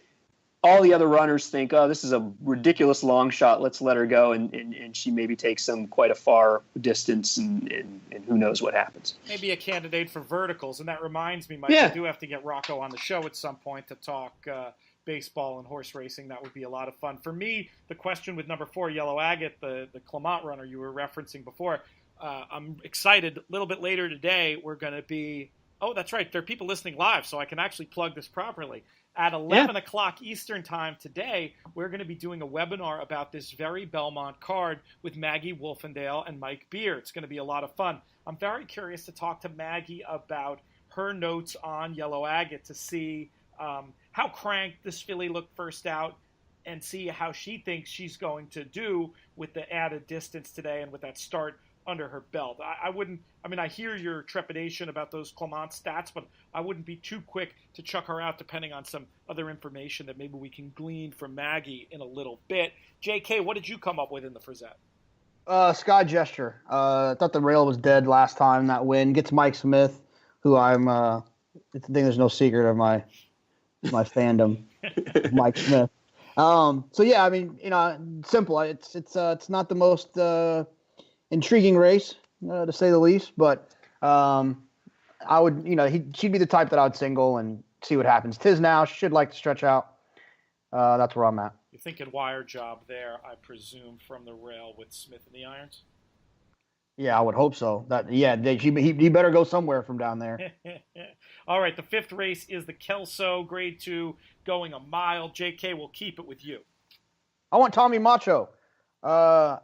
all the other runners think, oh, this is a ridiculous long shot, let's let her go, and she maybe takes them quite a far distance, and who knows what happens. Maybe a candidate for verticals, and that reminds me, Mike, I do have to get Rocco on the show at some point to talk baseball and horse racing. That would be a lot of fun. For me, the question with number 4, Yellow Agate, the Clement runner you were referencing before, I'm excited. A little bit later today, we're going to be, oh, that's right, there are people listening live, so I can actually plug this properly. At 11 o'clock Eastern time today, we're going to be doing a webinar about this very Belmont card with Maggie Wolfendale and Mike Beer. It's going to be a lot of fun. I'm very curious to talk to Maggie about her notes on Yellow Agate to see how cranked this filly looked first out and see how she thinks she's going to do with the added distance today and with that start under her belt. I hear your trepidation about those Clement stats, but I wouldn't be too quick to chuck her out depending on some other information that maybe we can glean from Maggie in a little bit. JK, what did you come up with in the Frisette? Sky Gesture. I thought the rail was dead last time that win. Gets Mike Smith, who I think there's no secret of my fandom, Mike Smith. Simple. It's not the most intriguing race, to say the least, but I would, she'd be the type that I would single and see what happens. Tis now, should like to stretch out. That's where I'm at. You're thinking wire job there, I presume, from the rail with Smith in the irons? Yeah, I would hope so. He better go somewhere from down there. All right, the 5th race is the Kelso Grade 2 going a mile. JK, will keep it with you. I want Tommy Macho. I'm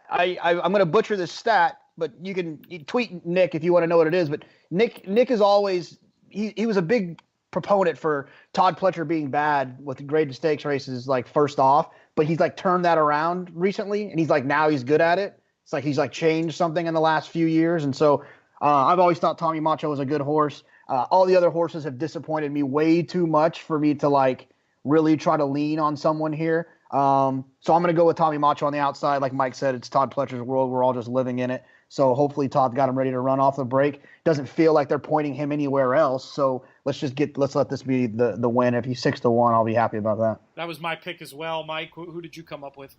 going to butcher this stat, but you can tweet Nick if you want to know what it is. But Nick is always he was a big proponent for Todd Pletcher being bad with the graded stakes races, like first off, but he's like turned that around recently, and he's like now he's good at it. It's like he's like changed something in the last few years, and so I've always thought Tommy Macho was a good horse. All the other horses have disappointed me way too much for me to like really try to lean on someone here. So I'm going to go with Tommy Macho on the outside. Like Mike said, it's Todd Pletcher's world. We're all just living in it. So hopefully Todd got him ready to run off the break. Doesn't feel like they're pointing him anywhere else. So let's let this be the win. If he's 6-1, I'll be happy about that. That was my pick as well. Mike, who did you come up with?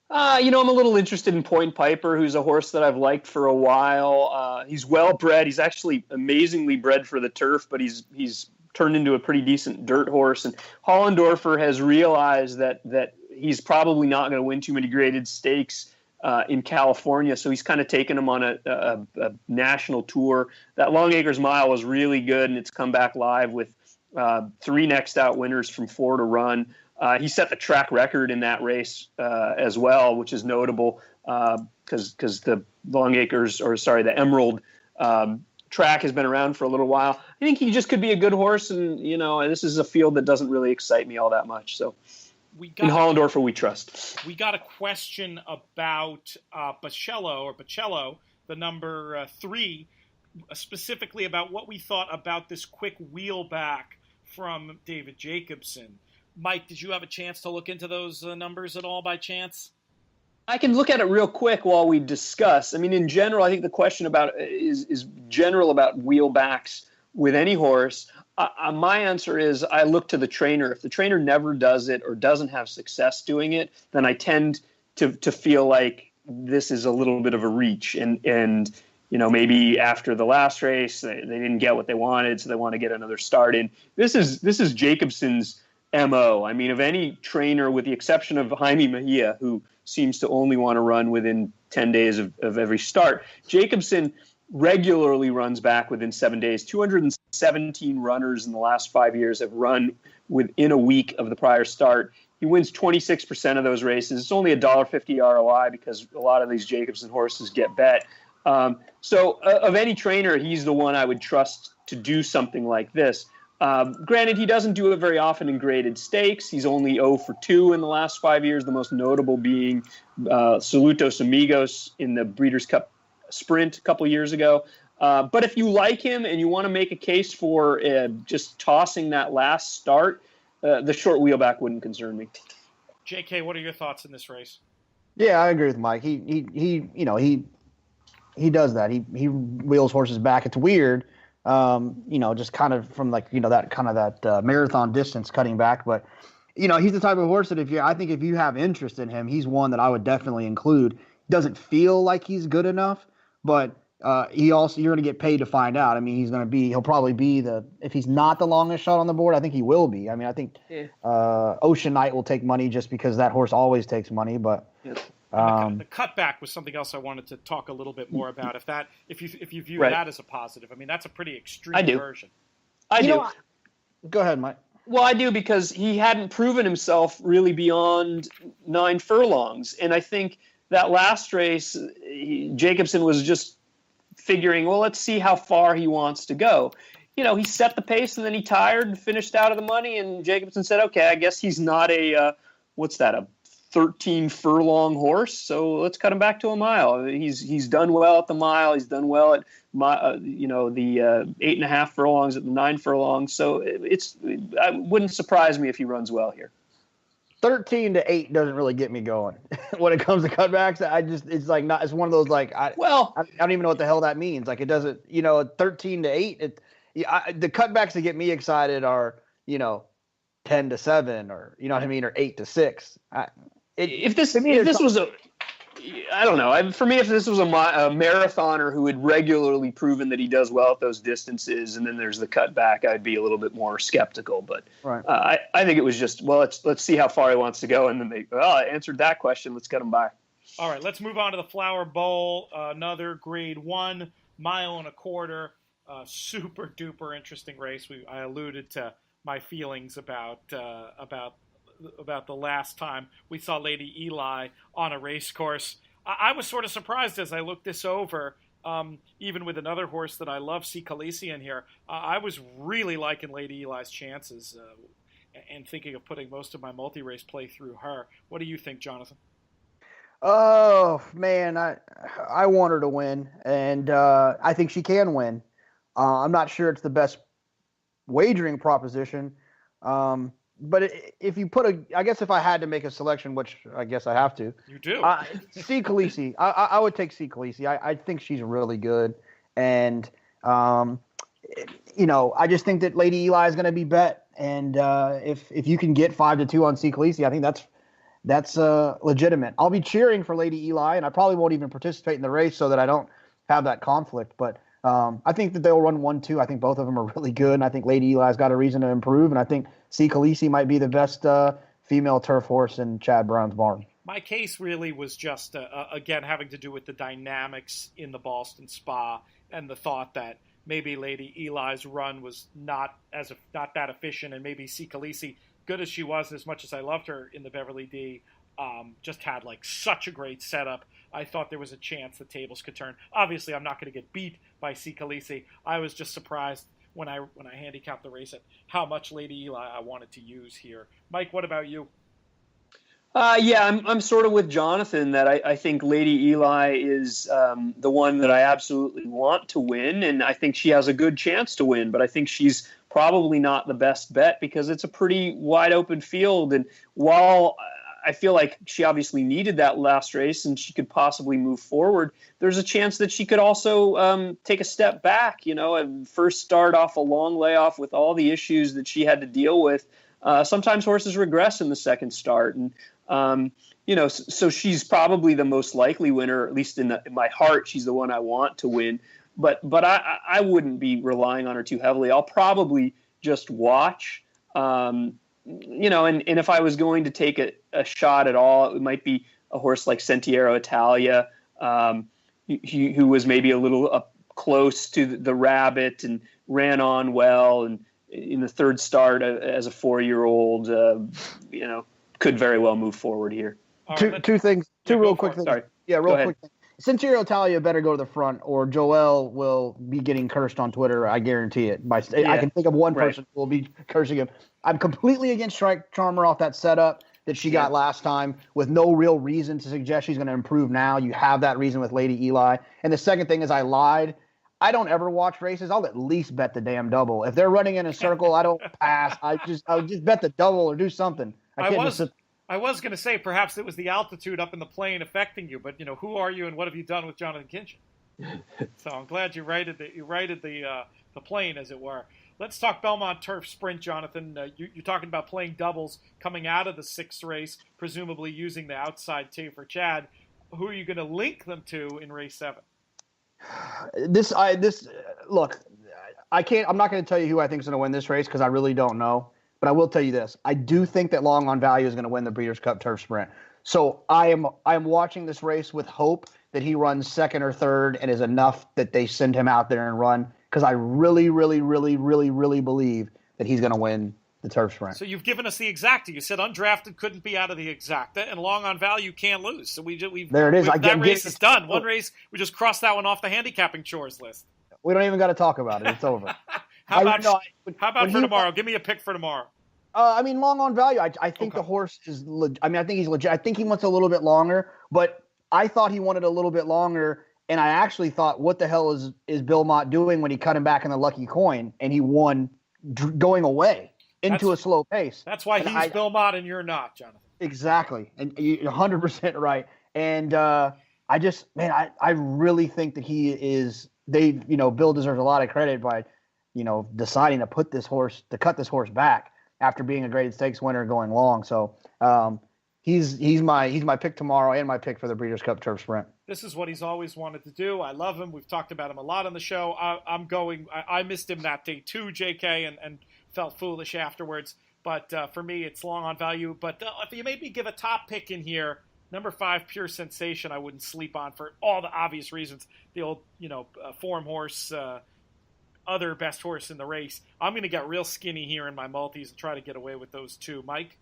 I'm a little interested in Point Piper, who's a horse that I've liked for a while. He's well bred. He's actually amazingly bred for the turf, but he's turned into a pretty decent dirt horse. And Hollendorfer has realized that he's probably not going to win too many graded stakes in California, so he's kind of taken him on a national tour. That Long Acres Mile was really good, and it's come back live with 3 next out winners from 4 to run. He set the track record in that race as well, which is notable because the Emerald track has been around for a little while. I think he just could be a good horse, and this is a field that doesn't really excite me all that much. So in Hollendorfer, we trust. We got a question about Bocello, the number 3, specifically about what we thought about this quick wheel back from David Jacobson. Mike, did you have a chance to look into those numbers at all by chance? I can look at it real quick while we discuss. I mean, in general, I think the question about is general about wheelbacks with any horse. My answer is I look to the trainer. If the trainer never does it or doesn't have success doing it, then I tend to feel like this is a little bit of a reach. And maybe after the last race, they didn't get what they wanted, so they want to get another start in. This is Jacobson's MO. I mean, of any trainer, with the exception of Jaime Mejia, who seems to only want to run within 10 days of every start, Jacobson regularly runs back within 7 days. 217 runners in the last 5 years have run within a week of the prior start. He wins 26% of those races. It's only a $1.50 ROI because a lot of these Jacobson horses get bet. So of any trainer, he's the one I would trust to do something like this. Granted, he doesn't do it very often in graded stakes. He's only 0 for 2 in the last 5 years, the most notable being Salutos Amigos in the Breeders' Cup Sprint a couple years ago. But if you like him and you want to make a case for just tossing that last start, the short wheelback wouldn't concern me. JK, what are your thoughts in this race? Yeah, I agree with Mike. He does that. He wheels horses back. It's weird. Just kind of from that marathon distance cutting back. But, he's the type of horse that if you have interest in him, he's one that I would definitely include. Doesn't feel like he's good enough, but you're going to get paid to find out. I mean, he'll probably be if he's not the longest shot on the board, I think he will be. I mean, I think Ocean Knight will take money just because that horse always takes money, but. Yes. The cutback was something else I wanted to talk a little bit more about. If you view that as a positive, I mean that's a pretty extreme version. I do. Go ahead, Mike. Well, I do because he hadn't proven himself really beyond 9 furlongs, and I think that last race, Jacobson was just figuring, well, let's see how far he wants to go. He set the pace and then he tired and finished out of the money, and Jacobson said, okay, I guess he's not a 13 furlong horse, so let's cut him back to a mile. He's done well at the mile. He's done well at the 8.5 furlongs, at the 9 furlongs. So it wouldn't surprise me if he runs well here. 13 to 8 doesn't really get me going when it comes to cutbacks. It's one of those I don't even know what the hell that means. Like it doesn't 13 to 8. The cutbacks that get me excited are 10 to 7 or or 8 to 6. If this was a marathoner who had regularly proven that he does well at those distances, and then there's the cutback, I'd be a little bit more skeptical. But right. I think it was just, let's see how far he wants to go, and then I answered that question. Let's get him by. All right, let's move on to the Flower Bowl. Another Grade 1 1.25 mile. Super duper interesting race. I alluded to my feelings about the last time we saw Lady Eli on a race course. I was sort of surprised as I looked this over, even with another horse that I love, C. Khaleesi in here. I was really liking Lady Eli's chances and thinking of putting most of my multi-race play through her. What do you think, Jonathon? Oh, man, I want her to win, and I think she can win. I'm not sure it's the best wagering proposition. But if you I guess if I had to make a selection, which I guess I have to. You do. C. Khaleesi. I would take C. Khaleesi. I think she's really good. And, I just think that Lady Eli is going to be bet. And if you can get 5 to 2 on C. Khaleesi, I think that's legitimate. I'll be cheering for Lady Eli, and I probably won't even participate in the race so that I don't have that conflict. But I think that they'll run 1-2. I think both of them are really good, and I think Lady Eli's got a reason to improve, and I think C. Khaleesi might be the best female turf horse in Chad Brown's barn. My case really was just, again, having to do with the dynamics in the Boston Spa and the thought that maybe Lady Eli's run was not that efficient, and maybe C. Khaleesi, good as she was, as much as I loved her in the Beverly D, just had like such a great setup. I thought there was a chance the tables could turn. Obviously, I'm not going to get beat by C. Khaleesi. I was just surprised when I handicapped the race at how much Lady Eli I wanted to use here. Mike, what about you? Yeah, I'm sort of with Jonathan that I think Lady Eli is the one that I absolutely want to win, and I think she has a good chance to win, but I think she's probably not the best bet because it's a pretty wide open field. And while I feel like she obviously needed that last race and she could possibly move forward, there's a chance that she could also take a step back, and first start off a long layoff with all the issues that she had to deal with. Sometimes horses regress in the second start. And, so she's probably the most likely winner, at least in my heart. She's the one I want to win. But I wouldn't be relying on her too heavily. I'll probably just watch. And if I was going to take a shot at all, it might be a horse like Sentiero Italia, who was maybe a little up close to the rabbit and ran on well. And in the third start as a 4-year-old, could very well move forward here. Two things, real quick things. Sorry. Yeah, real quick things. Sentiero Italia better go to the front, or Joel will be getting cursed on Twitter. I guarantee it. I can think of one person who will be cursing him. I'm completely against Strike Charmer off that setup that she got last time, with no real reason to suggest she's going to improve now. You have that reason with Lady Eli. And the second thing is, I lied. I don't ever watch races. I'll at least bet the damn double. If they're running in a circle, I don't pass. I'll just bet the double or do something. I was going to say perhaps it was the altitude up in the plane affecting you, but who are you and what have you done with Jonathon Kinchen? So I'm glad you righted the plane, as it were. Let's talk Belmont Turf Sprint, Jonathan. You're talking about playing doubles coming out of the sixth race, presumably using the outside tee for Chad. Who are you going to link them to in race 7? Look, I'm not going to tell you who I think is going to win this race because I really don't know. But I will tell you this. I do think that Long on Value is going to win the Breeders' Cup Turf Sprint. So I am watching this race with hope that he runs second or third and is enough that they send him out there and run, because I really, really, really, really, really believe that he's going to win the Turf Sprint. So you've given us the exacta. You said undrafted couldn't be out of the exacta, and Long on Value can't lose. So there it is. That race is done. One race, we just crossed that one off the handicapping chores list. We don't even got to talk about it. It's over. How about for tomorrow? Give me a pick for tomorrow. Long on Value. I think the horse is. I think he's legit. I think he wants a little bit longer, but I thought he wanted a little bit longer, and I actually thought, what the hell is Belmont doing when he cut him back in the lucky coin and he won going away into a slow pace? That's why he's Belmont and you're not, Jonathan. Exactly, and you're 100% right. And I really think that he is. Bill deserves a lot of credit by, deciding to cut this horse back after being a graded stakes winner going long. So he's my pick tomorrow and my pick for the Breeders' Cup Turf Sprint. This is what he's always wanted to do. I love him. We've talked about him a lot on the show. I missed him that day too, JK, and felt foolish afterwards. But for me, it's Long on Value. But if you made me give a top pick in here, number 5, Pure Sensation, I wouldn't sleep on for all the obvious reasons. The old, form horse, other best horse in the race. I'm going to get real skinny here in my multis and try to get away with those two. Mike?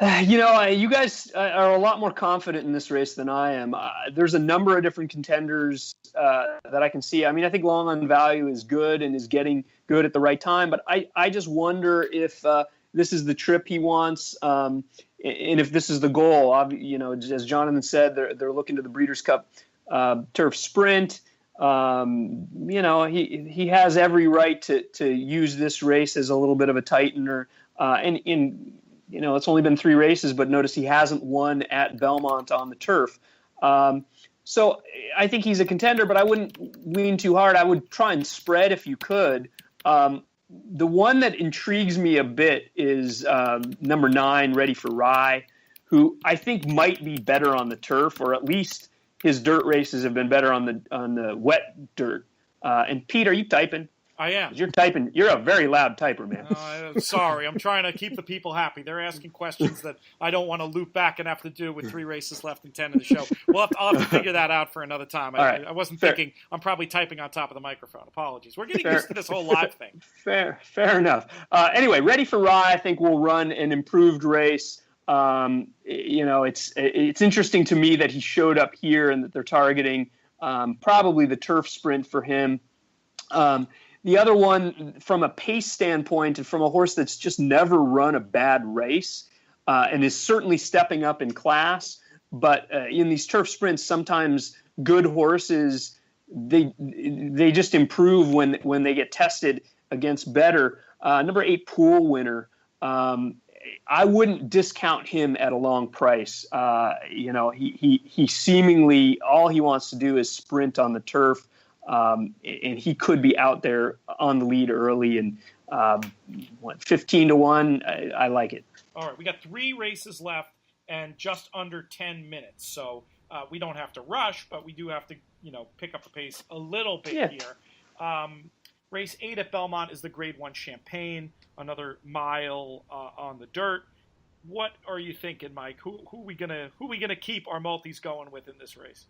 You guys are a lot more confident in this race than I am. There's a number of different contenders that I can see. I think Long on Value is good and is getting good at the right time, but I just wonder if this is the trip he wants, and if this is the goal. As Jonathan said, they're looking to the Breeders' Cup Turf Sprint. He has every right to use this race as a little bit of a tightener. It's only been 3 races, but notice he hasn't won at Belmont on the turf. So I think he's a contender, but I wouldn't lean too hard. I would try and spread if you could. The one that intrigues me a bit is number 9, Ready for Rye, who I think might be better on the turf, or at least his dirt races have been better on the wet dirt. And Pete, are you typing? I am. You're typing. You're a very loud typer, man. Sorry, I'm trying to keep the people happy. They're asking questions that I don't want to loop back and have to do with 3 races left and 10 in the show. I'll have to figure that out for another time. I wasn't thinking. I'm probably typing on top of the microphone. Apologies. We're getting used to this whole live thing. Fair enough. Anyway, Ready for Rye, I think, will run an improved race. It's interesting to me that he showed up here and that they're targeting probably the turf sprint for him. The other one, from a pace standpoint and from a horse that's just never run a bad race and is certainly stepping up in class, but in these turf sprints, sometimes good horses, they just improve when they get tested against better. Number 8, Pool Winner. I wouldn't discount him at a long price. He seemingly all he wants to do is sprint on the turf, and he could be out there on the lead early. And 15-1, I like it. All right, we got 3 races left and just under 10 minutes, so we don't have to rush, but we do have to pick up the pace a little bit here. Race 8 at Belmont is the Grade 1 Champagne, another mile on the dirt. What are you thinking, Mike? Who we gonna keep our multis going with in this race?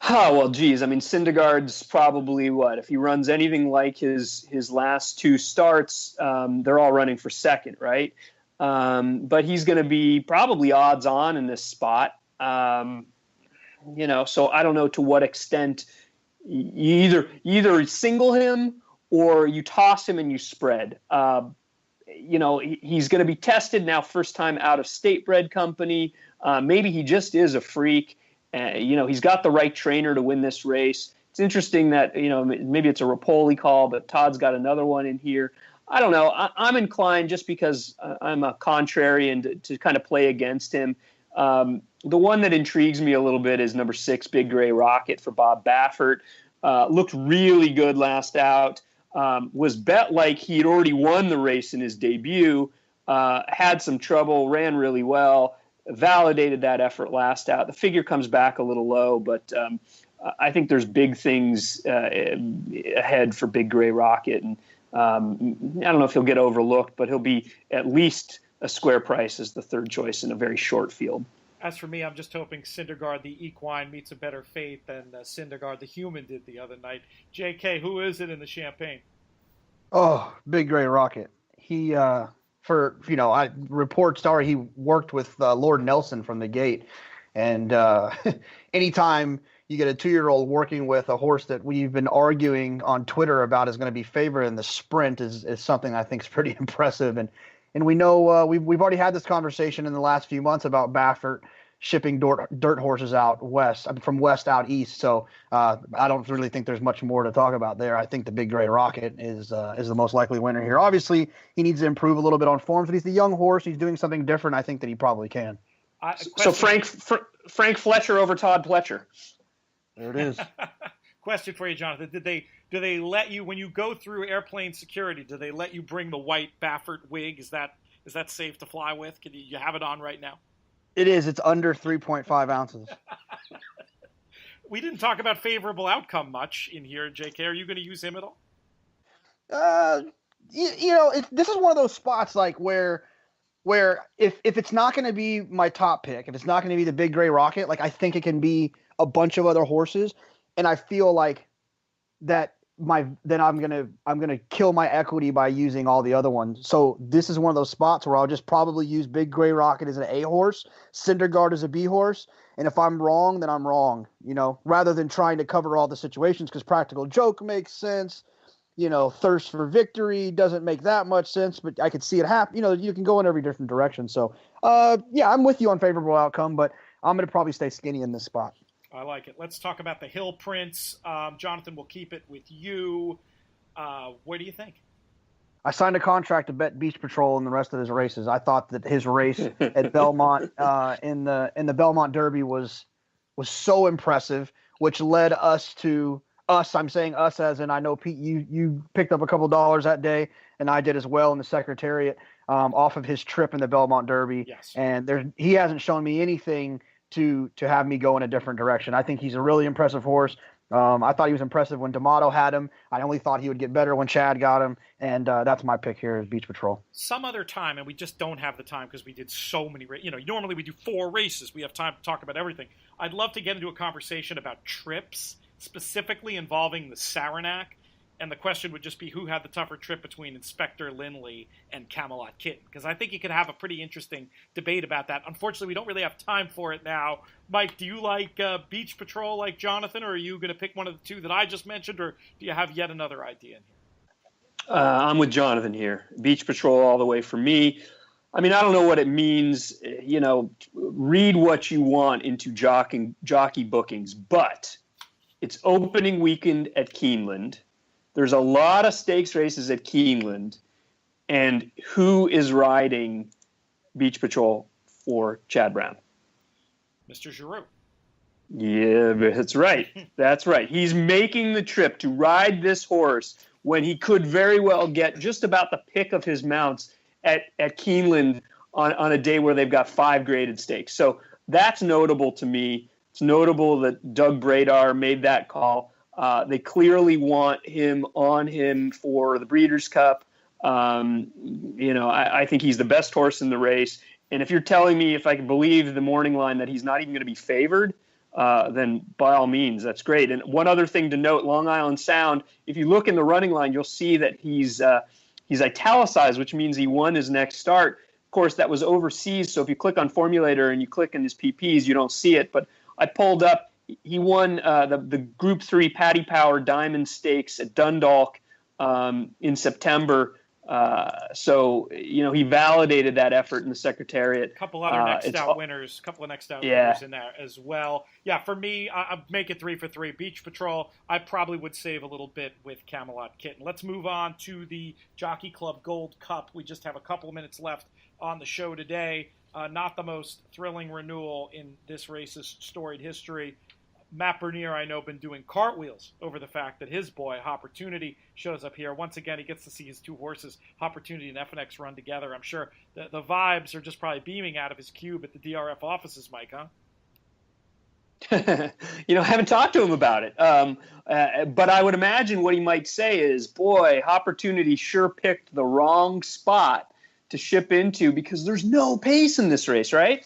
Oh, well, geez. I mean, Syndergaard's probably if he runs anything like his last 2 starts, they're all running for second, right? But he's going to be probably odds on in this spot. So I don't know to what extent you either single him or you toss him and you spread. He's going to be tested now, first time out of state bred company. Maybe he just is a freak. He's got the right trainer to win this race. It's interesting that, maybe it's a Rapoli call, but Todd's got another one in here. I don't know. I'm inclined, just because I'm a contrarian, to kind of play against him. The one that intrigues me a little bit is number 6, Big Gray Rocket for Bob Baffert. Looked really good last out. Was bet like he had already won the race in his debut. Had some trouble, ran really well, validated that effort last out. The figure comes back a little low, but I think there's big things ahead for Big Gray Rocket. And I don't know if he'll get overlooked, but he'll be at least a square price as the third choice in a very short field. As for me, I'm just hoping Syndergaard the equine meets a better fate than Syndergaard the human did the other night. JK, who is it in the Champagne? Oh, Big Gray Rocket. He, reports are he worked with Lord Nelson from the gate. And anytime you get a 2-year-old working with a horse that we've been arguing on Twitter about is going to be favored in the sprint is something I think is pretty impressive. And we know we've already had this conversation in the last few months about Baffert shipping dirt horses out west, from west out east. So I don't really think there's much more to talk about there. I think the Big Gray Rocket is the most likely winner here. Obviously, he needs to improve a little bit on forms, but he's the young horse. He's doing something different. I think that he probably can. So Frank Fletcher over Todd Pletcher. There it is. Question for you, Jonathan. Do they let you, when you go through airplane security, do they let you bring the white Baffert wig? Is that safe to fly with? Can you have it on right now? It is. It's under 3.5 ounces. We didn't talk about favorable outcome much in here, JK. Are you going to use him at all? This is one of those spots like where if it's not going to be my top pick, if it's not going to be the Big Gray Rocket, like I think it can be a bunch of other horses, and I feel like I'm gonna kill my equity by using all the other ones. So this is one of those spots where I'll just probably use Big Gray Rocket as an A horse, Syndergaard as a B horse, and if I'm wrong, then I'm wrong. Rather than trying to cover all the situations, because Practical Joke makes sense. Thirst for Victory doesn't make that much sense, but I could see it happen. You can go in every different direction. So I'm with you on favorable outcome, but I'm gonna probably stay skinny in this spot. I like it. Let's talk about the Hill Prince. Jonathan, we'll keep it with you. What do you think? I signed a contract to bet Beach Patrol in the rest of his races. I thought that his race at Belmont in the Belmont Derby was so impressive, which led us to us. I'm saying us as in I know Pete, you picked up a couple dollars that day, and I did as well in the Secretariat off of his trip in the Belmont Derby. Yes. And he hasn't shown me anything to have me go in a different direction. I think he's a really impressive horse. I thought he was impressive when D'Amato had him. I only thought he would get better when Chad got him, and that's my pick here is Beach Patrol. Some other time, and we just don't have the time because we did so many normally we do 4 races. We have time to talk about everything. I'd love to get into a conversation about trips, specifically involving the Saranac. And the question would just be who had the tougher trip between Inspector Lindley and Camelot Kitten, because I think you could have a pretty interesting debate about that. Unfortunately, we don't really have time for it now. Mike, do you like Beach Patrol like Jonathon, or are you going to pick one of the two that I just mentioned, or do you have yet another idea in here? I'm with Jonathon here. Beach Patrol all the way for me. I mean, I don't know what it means, read what you want into jockey bookings, but it's opening weekend at Keeneland. There's a lot of stakes races at Keeneland, and who is riding Beach Patrol for Chad Brown? Mr. Giroux. Yeah, that's right. That's right. He's making the trip to ride this horse when he could very well get just about the pick of his mounts at Keeneland on a day where they've got 5 graded stakes. So that's notable to me. It's notable that Doug Bradar made that call. They clearly want him on him for the Breeders' Cup. I think he's the best horse in the race. And if you're telling me, if I can believe the morning line, that he's not even going to be favored, then by all means, that's great. And one other thing to note, Long Island Sound, if you look in the running line, you'll see that he's italicized, which means he won his next start. Of course, that was overseas. So if you click on Formulator and you click on his PPs, you don't see it. But I pulled up. He won the Group 3 Paddy Power Diamond Stakes at Dundalk in September. So he validated that effort in the Secretariat. A couple other next out winners in there as well. Yeah, for me, I'd make it 3 for 3. Beach Patrol, I probably would save a little bit with Camelot Kitten. Let's move on to the Jockey Club Gold Cup. We just have a couple of minutes left on the show today. Not the most thrilling renewal in this race's storied history. Matt Bernier, I know, been doing cartwheels over the fact that his boy, Opportunity, shows up here. Once again, he gets to see his two horses, Opportunity and FNX, run together. I'm sure the vibes are just probably beaming out of his cube at the DRF offices, Mike, huh? I haven't talked to him about it. But I would imagine what he might say is, boy, Opportunity sure picked the wrong spot to ship into because there's no pace in this race, right?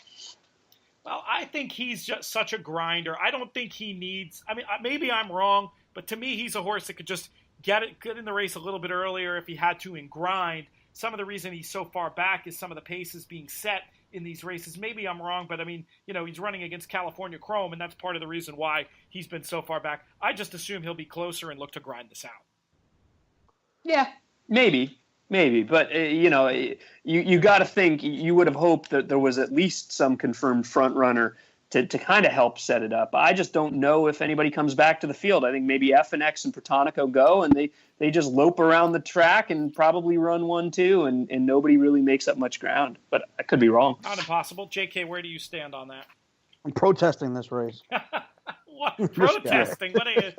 Well, I think he's just such a grinder. I don't think he needs – I mean, maybe I'm wrong, but to me he's a horse that could just get in the race a little bit earlier if he had to and grind. Some of the reason he's so far back is some of the paces being set in these races. Maybe I'm wrong, but I mean, he's running against California Chrome, and that's part of the reason why he's been so far back. I just assume he'll be closer and look to grind this out. Yeah, maybe. But, you got to think you would have hoped that there was at least some confirmed front runner to kind of help set it up. I just don't know if anybody comes back to the field. I think maybe FNX and Protonico go, and they just lope around the track and probably run 1-2, and nobody really makes up much ground. But I could be wrong. Not impossible. JK, where do you stand on that? I'm protesting this race. What? Protesting? What are you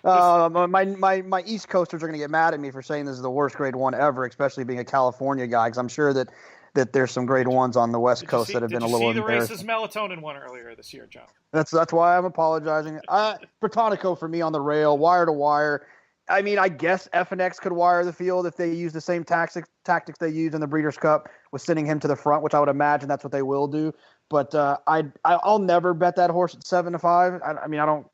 my East Coasters are going to get mad at me for saying this is the worst grade one ever, especially being a California guy, because I'm sure that there's some grade ones on the West Coast that have been a little embarrassing. Did you see the races Melatonin won earlier this year, John? That's why I'm apologizing. Protonico for me on the rail, wire to wire. I mean, I guess FNX could wire the field if they use the same tactics they used in the Breeders' Cup with sending him to the front, which I would imagine that's what they will do. But I'll never bet that horse at 7-5.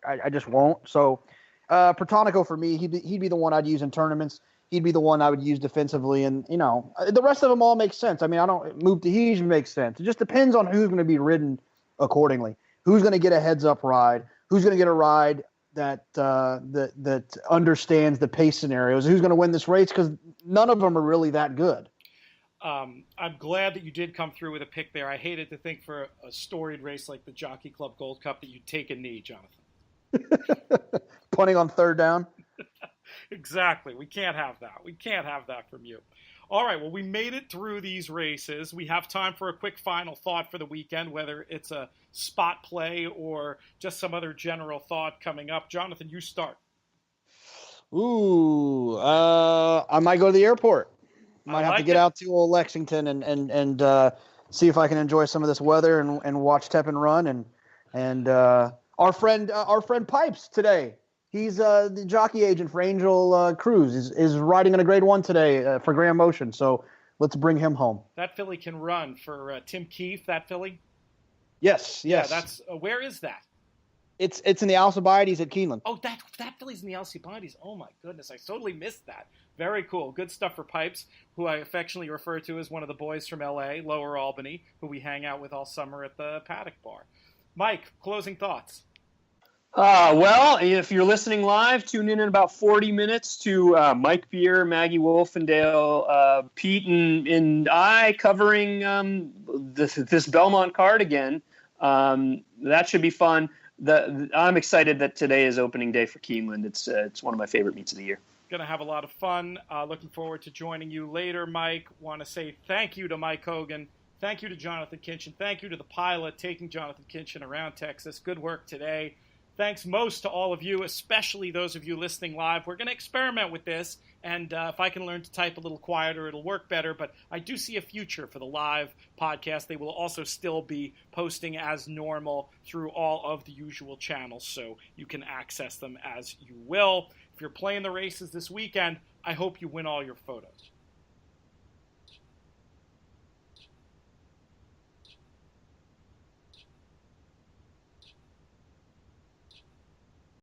I just won't. So. Protonico for me, he'd be the one I'd use in tournaments. He'd be the one I would use defensively, and the rest of them all make sense. I mean, Move to Hege makes sense. It just depends on who's going to be ridden accordingly. Who's going to get a heads up ride? Who's going to get a ride that understands the pace scenarios? Who's going to win this race? Because none of them are really that good. I'm glad that you did come through with a pick there. I hated to think for a storied race like the Jockey Club Gold Cup that you'd take a knee, Jonathon. Punting on third down. Exactly. We can't have that. We can't have that from you. All right. Well, we made it through these races. We have time for a quick final thought for the weekend, whether it's a spot play or just some other general thought coming up. Jonathon, you start. Ooh, I might go to the airport. Might have to get out to old Lexington and see if I can enjoy some of this weather and watch Tepin run and our friend Pipes today. He's the jockey agent for Angel Cruz. Is riding in a grade one today for Grand Motion. So let's bring him home. That filly can run for Tim Keefe. That filly. Yes. Yeah, that's where is that? It's in the Alcibiades at Keeneland. Oh, that filly's in the Alcibiades. Oh my goodness, I totally missed that. Very cool. Good stuff for Pipes, who I affectionately refer to as one of the boys from L.A., Lower Albany, who we hang out with all summer at the Paddock Bar. Mike, closing thoughts. Well, if you're listening live, tune in about 40 minutes to Mike Beer, Maggie Wolfendale, Pete, and I covering this Belmont card again. That should be fun. I'm excited that today is opening day for Keeneland. It's one of my favorite meets of the year. Going to have a lot of fun. Looking forward to joining you later, Mike. Want to say thank you to Mike Hogan. Thank you to Jonathon Kinchen. Thank you to the pilot taking Jonathon Kinchen around Texas. Good work today. Thanks most to all of you, especially those of you listening live. We're going to experiment with this, and if I can learn to type a little quieter, it'll work better. But I do see a future for the live podcast. They will also still be posting as normal through all of the usual channels, so you can access them as you will. If you're playing the races this weekend, I hope you win all your photos.